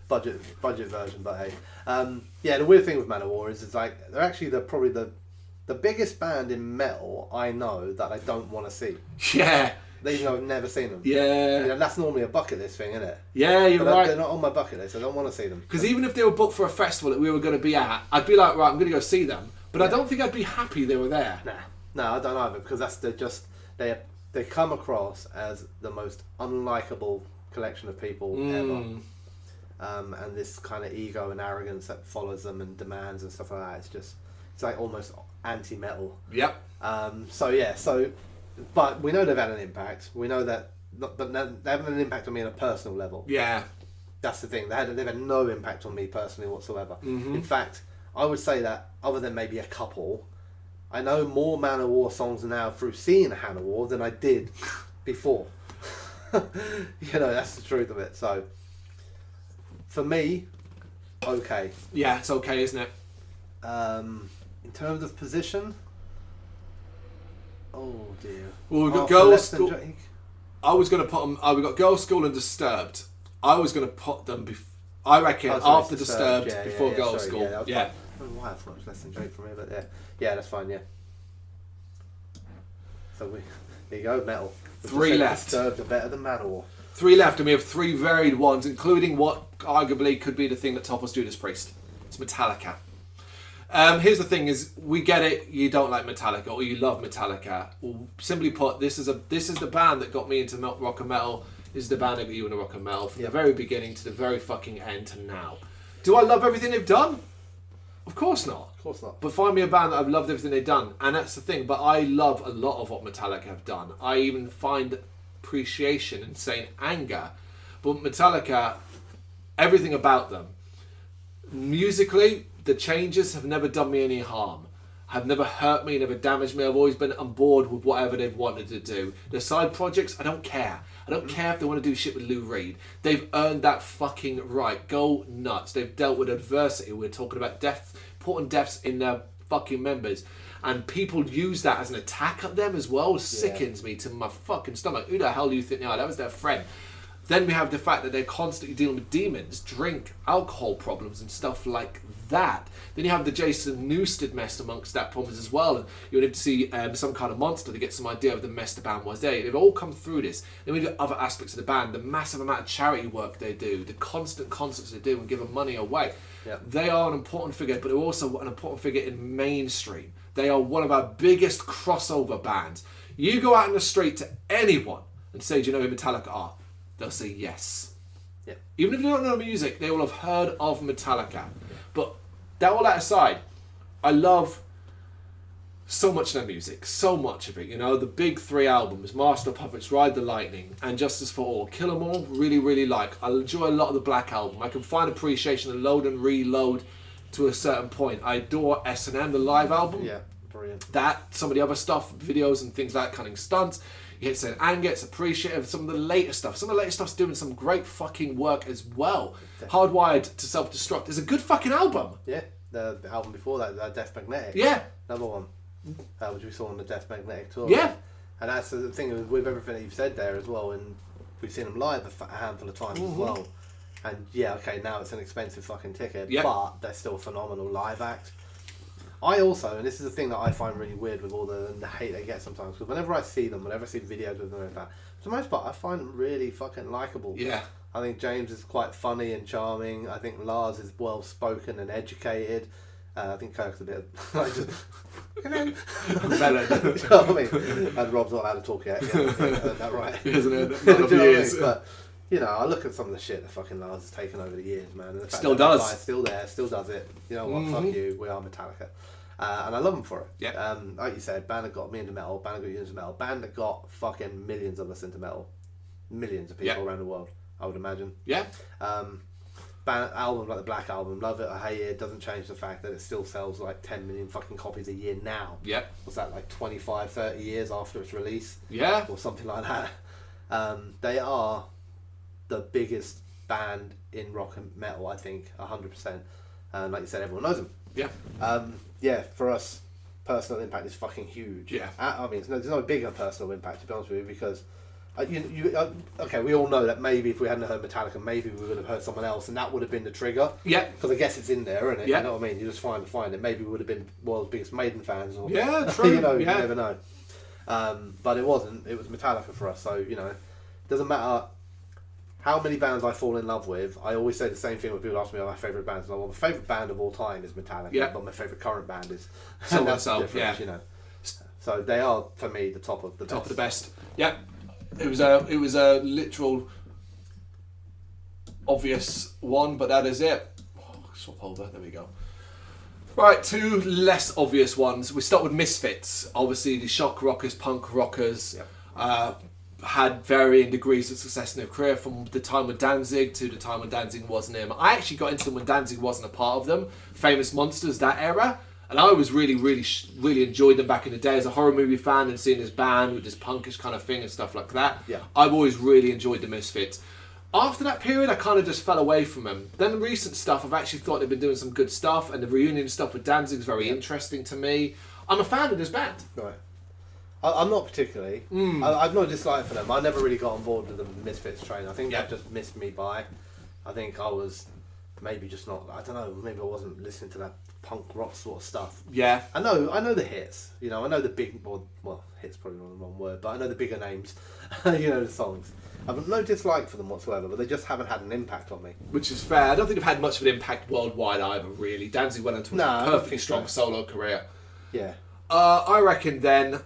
S2: budget version, but hey. The weird thing with Manowar is it's like they're actually probably the biggest band in metal I know that I don't want to see.
S1: Yeah.
S2: Even though I've never seen them.
S1: Yeah.
S2: That's normally a bucket list thing, isn't it?
S1: Yeah, you're right.
S2: They're not on my bucket list. I don't want to see them.
S1: Because even if they were booked for a festival that we were going to be at, I'd be like, right, I'm going to go see them. But I don't think I'd be happy they were there.
S2: No, I don't either, because they come across as the most unlikable collection of people ever. And this kind of ego and arrogance that follows them and demands and stuff like that. It's like almost anti-metal.
S1: Yep.
S2: But we know they've had an impact. We know that, but they haven't had an impact on me on a personal level.
S1: Yeah.
S2: That's the thing. They've had no impact on me personally whatsoever.
S1: Mm-hmm.
S2: In fact, I would say that other than maybe a couple, I know more Man O' War songs now through seeing Man O' War than I did before. That's the truth of it. So, for me, okay.
S1: Yeah, it's okay, isn't it?
S2: In terms of position, oh dear.
S1: Well, we've got Girls' School. I was going to put them. We've got Girls' School and Disturbed. I was going to put them. I reckon after Disturbed, before Girls' School. Yeah.
S2: I don't know why I thought it was Less Than Drake for me, but yeah, that's fine. Yeah. So there you go, metal.
S1: 3 left.
S2: Disturbed are better than Man O' War.
S1: 3 left, and we have 3 varied ones, including what arguably could be the thing that topples Judas Priest. It's Metallica. Here's the thing: is we get it. You don't like Metallica, or you love Metallica. Well, simply put, this is the band that got me into rock and metal. This is the band that got you into rock and metal from the very beginning to the very fucking end to now. Do I love everything they've done? Of course not.
S2: Of course not.
S1: But find me a band that I've loved everything they've done, and that's the thing. But I love a lot of what Metallica have done. I even find appreciation in saying anger. But Metallica, everything about them, musically, the changes have never done me any harm. Have never hurt me, never damaged me. I've always been on board with whatever they've wanted to do. The side projects, I don't care. I don't care if they want to do shit with Lou Reed. They've earned that fucking right. Go nuts. They've dealt with adversity. We're talking about important deaths in their fucking members. And people use that as an attack at them as well. It sickens me to my fucking stomach. Who the hell do you think they are? That was their friend. Then we have the fact that they're constantly dealing with demons, drink, alcohol problems and stuff like that. Then you have the Jason Newsted mess amongst that problems as well. And you need to see some kind of monster to get some idea of the mess the band was there. They've all come through this. Then we have other aspects of the band, the massive amount of charity work they do, the constant concerts they do and giving money away. Yep. They are an important figure, but they're also an important figure in mainstream. They are one of our biggest crossover bands. You go out in the street to anyone and say, do you know who Metallica are? They'll say yes. Yeah. Even if they don't know the music, they will have heard of Metallica. Yeah. But all that aside, I love so much of their music, so much of it. You know, the big 3 albums, Master of Puppets, Ride the Lightning, and Justice for All. Kill 'Em All, really, really like. I enjoy a lot of the Black Album. I can find appreciation and load and reload to a certain point. I adore S&M, the live album.
S2: Yeah, brilliant.
S1: That, some of the other stuff, videos and things like that, cunning stunts. It's an anger, it's appreciative. Some of the later stuff. Some of the later stuff's doing some great fucking work as well. Hardwired to Self-Destruct is a good fucking album.
S2: Yeah, the album before that, Death Magnetic.
S1: Yeah.
S2: Another one, which we saw on the Death Magnetic tour.
S1: Yeah.
S2: And that's the thing with everything that you've said there as well, and we've seen them live a handful of times as well. And yeah, okay, now it's an expensive fucking ticket, but they're still a phenomenal live act. I also, and this is the thing that I find really weird with all the hate they get sometimes, because whenever I see them, whenever I see videos with them like that, for the most part, I find them really fucking likeable.
S1: Yeah.
S2: I think James is quite funny and charming. I think Lars is well spoken and educated. I think Kirk's a bit like just, you know what I mean? And Rob's not allowed to talk yet. Yeah, that right?
S1: Isn't it? Not
S2: Do you know what I mean? But you know, I look at some of the shit that fucking Lars has taken over the years, man. And the fact
S1: Still
S2: that
S1: does.
S2: That guy's still there, still does it. You know what? Fuck you. We are Metallica. And I love them for it.
S1: Yeah.
S2: Like you said, band that got me into metal, band that got you into metal, band that got fucking millions of us into metal. Millions of people around the world, I would imagine.
S1: Yeah.
S2: Band album like the Black Album, love it or hate it, doesn't change the fact that it still sells like 10 million fucking copies a year now.
S1: Yeah.
S2: Was that like 25, 30 years after its release?
S1: Yeah.
S2: Or something like that. They are the biggest band in rock and metal, I think, 100%. Like you said, everyone knows them.
S1: Yeah.
S2: Yeah, for us, personal impact is fucking huge.
S1: Yeah.
S2: I mean, there's no bigger personal impact, to be honest with you, because okay, we all know that maybe if we hadn't heard Metallica, maybe we would have heard someone else, and that would have been the trigger.
S1: Yeah.
S2: Because I guess it's in there, isn't it?
S1: Yeah.
S2: You know what I mean? You just find it. Maybe we would have been world's biggest Maiden fans. Or,
S1: yeah, true.
S2: You know, you never know. But it wasn't. It was Metallica for us. So, you know, it doesn't matter how many bands I fall in love with. I always say the same thing when people ask me what my favourite bands are. Well, my favourite band of all time is Metallica, but my favourite current band is...
S1: So
S2: that's the
S1: difference,
S2: difference, you know. So they are, for me, the top of the best.
S1: Top of the best. Yeah. It was a literal obvious one, but that is it. Oh, swap over. There we go. Right, 2 less obvious ones. We start with Misfits. Obviously, the shock rockers, punk rockers, had varying degrees of success in their career from the time with Danzig to the time when Danzig wasn't him. I actually got into them when Danzig wasn't a part of them. Famous Monsters, that era. And I was really enjoyed them back in the day as a horror movie fan and seeing this band with this punkish kind of thing and stuff like that.
S2: Yeah.
S1: I've always really enjoyed the Misfits. After that period, I kind of just fell away from them. Then the recent stuff, I've actually thought they've been doing some good stuff, and the reunion stuff with Danzig is very interesting to me. I'm a fan of this band.
S2: Right. I'm not particularly. I've no dislike for them. I never really got on board with the Misfits train. I think that just missed me by. I think I was maybe just not. I don't know. Maybe I wasn't listening to that punk rock sort of stuff.
S1: Yeah.
S2: I know the hits. You know, I know the big. Well, hits probably not the wrong word, but I know the bigger names. You know the songs. I've no dislike for them whatsoever, but they just haven't had an impact on me.
S1: Which is fair. I don't think they've had much of an impact worldwide either, really. Danzig went into a perfectly strong solo career.
S2: Yeah.
S1: I reckon then,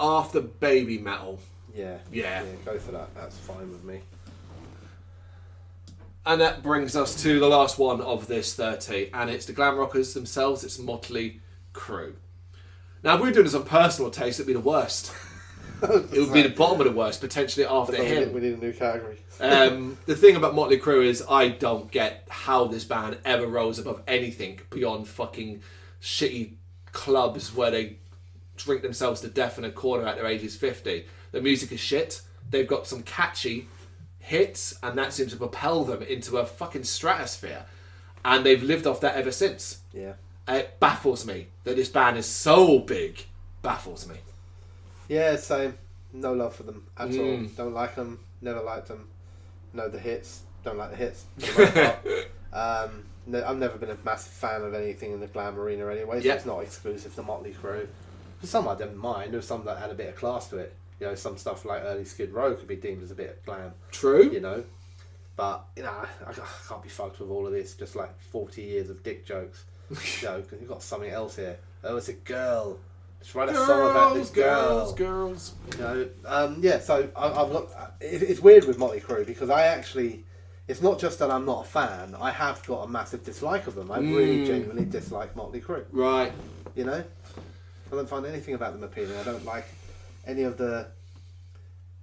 S1: after Babymetal.
S2: Yeah.
S1: Yeah.
S2: Yeah, go for that. That's fine with me.
S1: And that brings us to the last one of this 30, and it's the Glam Rockers themselves. It's Motley Crue. Now, if we were doing this on personal taste, it'd be the worst. It would be the bottom of the worst, potentially after him.
S2: We need a new category.
S1: The thing about Motley Crue is I don't get how this band ever rose above anything beyond fucking shitty clubs where they drink themselves to death in a corner at their ages 50. The music is shit. They've got some catchy hits, and that seems to propel them into a fucking stratosphere. And they've lived off that ever since.
S2: Yeah.
S1: It baffles me that this band is so big. Baffles me.
S2: Yeah, same. No love for them at all. Don't like them. Never liked them. Know the hits. Don't like the hits. I've never been a massive fan of anything in the glam arena anyway, so it's not exclusive to Motley Crue. For some I didn't mind. There was some that had a bit of class to it. You know, some stuff like early Skid Row could be deemed as a bit of glam.
S1: True.
S2: You know. But, you know, I can't be fucked with all of this. Just like 40 years of dick jokes. You know, you've got something else here. Oh, it's a girl. Let's write a song about this girl.
S1: Girls.
S2: You know, yeah, so I've got... It's weird with Motley Crue because I actually... It's not just that I'm not a fan. I have got a massive dislike of them. I really genuinely dislike Motley Crue.
S1: Right.
S2: You know? I don't find anything about them appealing. I don't like any of the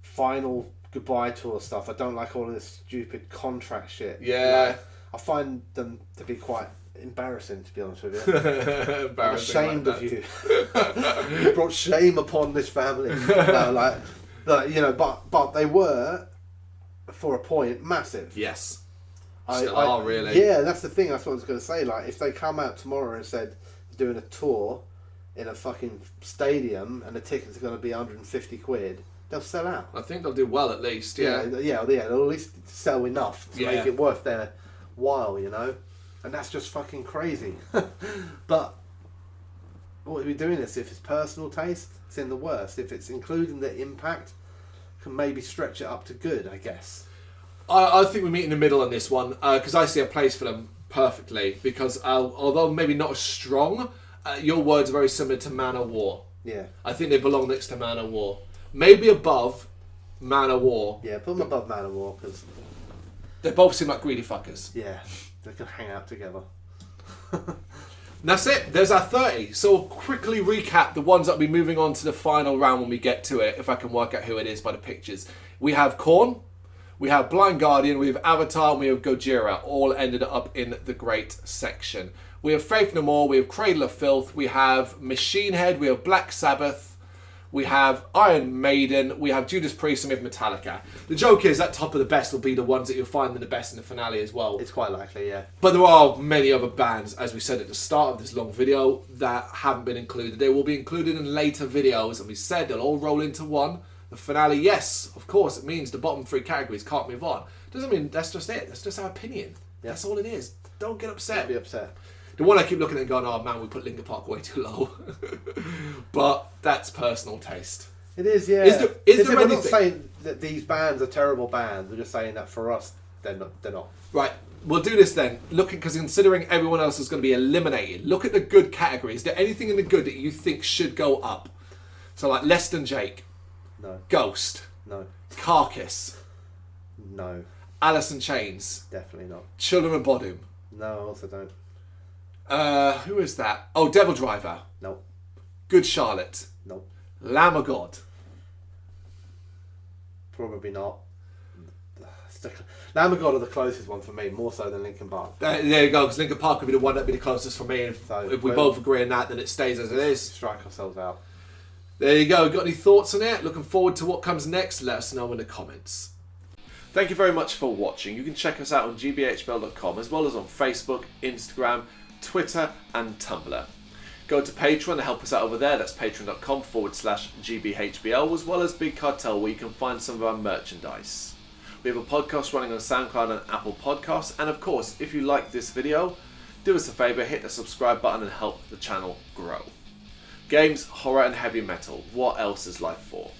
S2: final goodbye tour stuff. I don't like all of this stupid contract shit.
S1: Yeah.
S2: Like, I find them to be quite embarrassing, to be honest with you. I'm ashamed of you. You brought shame upon this family. No, like, you know, but they were, for a point, massive.
S1: Yes. Still are, really.
S2: Yeah, that's the thing. That's what I was going to say. Like, if they come out tomorrow and said doing a tour in a fucking stadium and the tickets are going to be 150 quid, they'll sell out.
S1: I think they'll do well at least. Yeah.
S2: Yeah. They'll at least sell enough to make it worth their while. You know. And that's just fucking crazy. But what are we doing this? If it's personal taste, it's in the worst. If it's including the impact, can maybe stretch it up to good, I guess.
S1: I think we meet in the middle on this one because I see a place for them perfectly. Because although maybe not as strong, your words are very similar to Man O' War.
S2: Yeah.
S1: I think they belong next to Man O' War. Maybe above Man O' War.
S2: Yeah, put them above Man O' War because
S1: they both seem like greedy fuckers.
S2: Yeah. They can hang out together.
S1: That's it. There's our 30. So we'll quickly recap the ones that will be moving on to the final round when we get to it, if I can work out who it is by the pictures. We have Korn, we have Blind Guardian, we have Avatar, and we have Gojira, all ended up in the great section. We have Faith No More, we have Cradle of Filth, we have Machine Head, we have Black Sabbath, we have Iron Maiden, we have Judas Priest, and we have Metallica. The joke is that top of the best will be the ones that you'll find in the best in the finale as well.
S2: It's quite likely, yeah.
S1: But there are many other bands, as we said at the start of this long video, that haven't been included. They will be included in later videos, and we said they'll all roll into one. The finale, yes, of course, it means the bottom three categories can't move on. Doesn't mean that's just it. That's just our opinion. Yeah. That's all it is. Don't get upset.
S2: Don't be upset.
S1: The one I keep looking at and going, oh man, we put Linkin Park way too low. But that's personal taste.
S2: It is, yeah.
S1: Is there
S2: we're
S1: anything?
S2: not saying that these bands are terrible bands. We're just saying that for us, they're not.
S1: Right, we'll do this then. Because considering everyone else is going to be eliminated, look at the good category. Is there anything in the good that you think should go up? So like Less Than Jake.
S2: No.
S1: Ghost.
S2: No.
S1: Carcass.
S2: No.
S1: Alice in Chains.
S2: Definitely not.
S1: Children of Bodom.
S2: No, I also don't.
S1: Who is that? Oh, Devil Driver.
S2: No.
S1: Good Charlotte.
S2: No.
S1: Lamb of God.
S2: Probably not. Lamb of God are the closest one for me, more so than Linkin Park.
S1: There you go, because Linkin Park would be the one that would be the closest for me. And if we both agree on that, then it stays as it is.
S2: Strike ourselves out.
S1: There you go. Got any thoughts on it? Looking forward to what comes next? Let us know in the comments. Thank you very much for watching. You can check us out on gbhbl.com as well as on Facebook, Instagram, Twitter and Tumblr. Go to Patreon to help us out over there. That's patreon.com/gbhbl, as well as Big Cartel, where you can find some of our merchandise. We have a podcast running on SoundCloud and Apple Podcasts. And of course, if you like this video, do us a favour, hit the subscribe button and help the channel grow. Games, horror and heavy metal. What else is life for?